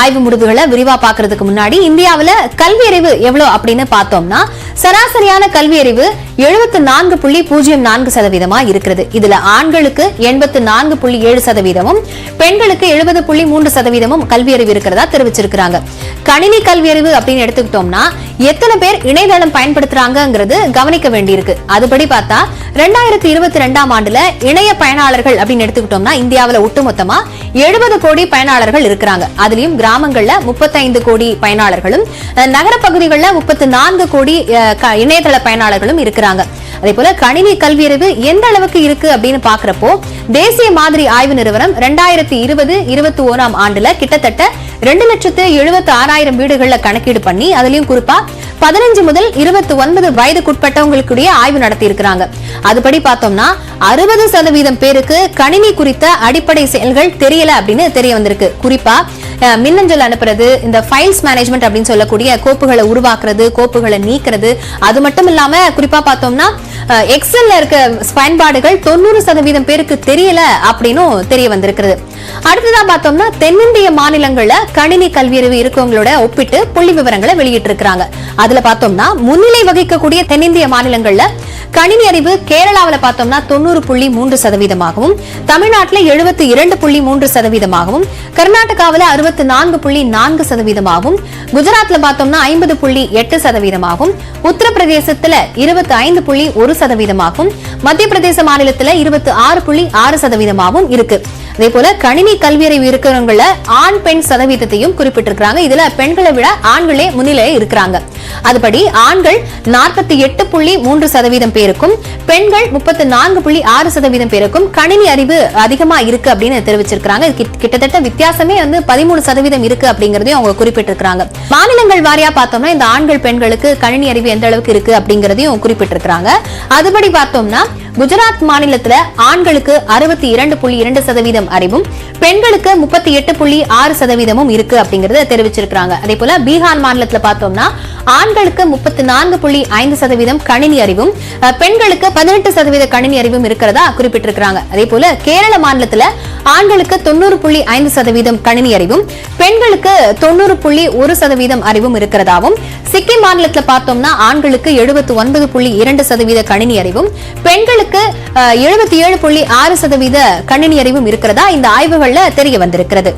ஆய்வு முடிவுகளை விரிவா பாக்குறதுக்கு முன்னாடி இந்தியாவுல கல்வி அறிவு எவ்வளவு அப்படின்னு பார்த்தோம்னா சராசரியான கல்வி அறிவு 74.04% இருக்கிறது. இதுல ஆண்களுக்கு 84.7%, பெண்களுக்கு 70.3% கல்வி அறிவு இருக்கிறதா தெரிவிச்சிருக்காங்க. கணினி கல்வி அறிவு அப்படின்னு எடுத்துக்கிட்டோம்னா எத்தனை பேர் இணையதளம் பயன்படுத்துறாங்கிறது கவனிக்க வேண்டியிருக்கு. அதுபடி பார்த்தா 2022ஆம் ஆண்டுல இணைய பயனாளர்கள் அப்படின்னு எடுத்துக்கிட்டோம்னா இந்தியாவுல ஒட்டுமொத்தமா 70 கோடி பயனாளர்கள் இருக்கிறாங்க. அதுலயும் கிராமங்கள்ல 35 கோடி பயனாளர்களும் நகர பகுதிகளில் 34 கோடி இணையதள பயனாளர்களும் இருக்கிறாங்க. அதே போல கணினி கல்வி அறிவு எந்த அளவுக்கு இருக்கு அப்படின்னு பாக்குறப்போ தேசிய மாதிரி ஆய்வு நிறுவனம் 2020-21ஆம் ஆண்டுல கிட்டத்தட்ட 2,76,000 வீடுகள்ல கணக்கீடு பண்ணி அதுலயும் குறிப்பா 15 முதல் 29 வயதுக்குட்பட்டவங்களுக்குடைய ஆய்வு நடத்தி இருக்கிறாங்க. அதுபடி பார்த்தோம்னா 60% பேருக்கு கணினி குறித்த அடிப்படை செயல்கள் தெரியல அப்படின்னு தெரிய வந்திருக்கு. குறிப்பா மின்னஞ்சல் அனுப்புறது, இந்த ஃபைல்ஸ் மேனேஜ்மெண்ட் அப்படின்னு சொல்லக்கூடிய கோப்புகளை உருவாக்குறது, கோப்புகளை நீக்கிறது, அது மட்டும் இல்லாம குறிப்பா பார்த்தோம்னா எக்ஸல்ல இருக்க பயன்பாடுகள் 90% பேருக்கு தெரியல அப்படின்னு தெரிய வந்திருக்கிறது. அடுத்ததா பார்த்தோம்னா தென்னிந்திய மாநிலங்கள்ல கணினி கல்வி அறிவு இருக்கவங்களோட ஒப்பிட்டு புள்ளி விவரங்களை வெளியிட்டு இருக்காங்க. அதுல பார்த்தோம்னா முன்னிலை வகிக்கக்கூடிய தென்னிந்திய மாநிலங்கள்ல கணினி அறிவு கேரளாவில பார்த்தோம்னா 90.3%, தமிழ்நாட்டில் 72.3%, கர்நாடகாவில 64.4%, குஜராத்ல பார்த்தோம்னா 50.8%, உத்தரப்பிரதேசத்துல 25.1%, மத்திய பிரதேச மாநிலத்துல 26.6% இருக்கு. அதே போல கணினி கல்வி அறிவு இருக்கிறவங்கள ஆண் பெண் சதவீதத்தையும் குறிப்பிட்டிருக்காங்க. இதுல பெண்களை விட ஆண்களே முன்னிலை இருக்கிறாங்க. அதுபடி ஆண்கள் 48.3% பேருக்கும் பெண்கள் 34.6% பேருக்கும் கணினி அறிவு அதிகமா இருக்கு அப்படின்னு தெரிவிச்சிருக்காங்க. கிட்டத்தட்ட வித்தியாசமே 13% இருக்கு அப்படிங்கறதையும் அவங்க குறிப்பிட்டிருக்காங்க. மாநிலங்கள் வாரியா பார்த்தோம்னா இந்த ஆண்கள் பெண்களுக்கு கணினி அறிவு எந்த அளவுக்கு இருக்கு அப்படிங்கறதையும் குறிப்பிட்டிருக்காங்க. அதுபடி பார்த்தோம்னா குஜராத் மாநிலத்துல ஆண்களுக்கு 62.2% அறிவும் பெண்களுக்கு 38.6% இருக்கு அப்படிங்கறத தெரிவிச்சிருக்காங்க. அதே போல பீகார் மாநிலத்துல பார்த்தோம்னா ஆண்களுக்கு 34.5% கணினி அறிவும் பெண்களுக்கு 18% கணினி அறிவும் இருக்கிறதா குறிப்பிட்டிருக்காங்க. அதே போல கேரள மாநிலத்துல ஆண்களுக்கு 90.5% கணினி அறிவும் பெண்களுக்கு 90.1% அறிவும் இருக்கிறதாவும், சிக்கிம் மாநிலத்துல பார்த்தோம்னா ஆண்களுக்கு 79.2% கணினி அறிவும் பெண்களுக்கு 77.6% கணினி அறிவும் இருக்கிறதா இந்த ஆய்வுகள்ல தெரிய வந்திருக்கிறது.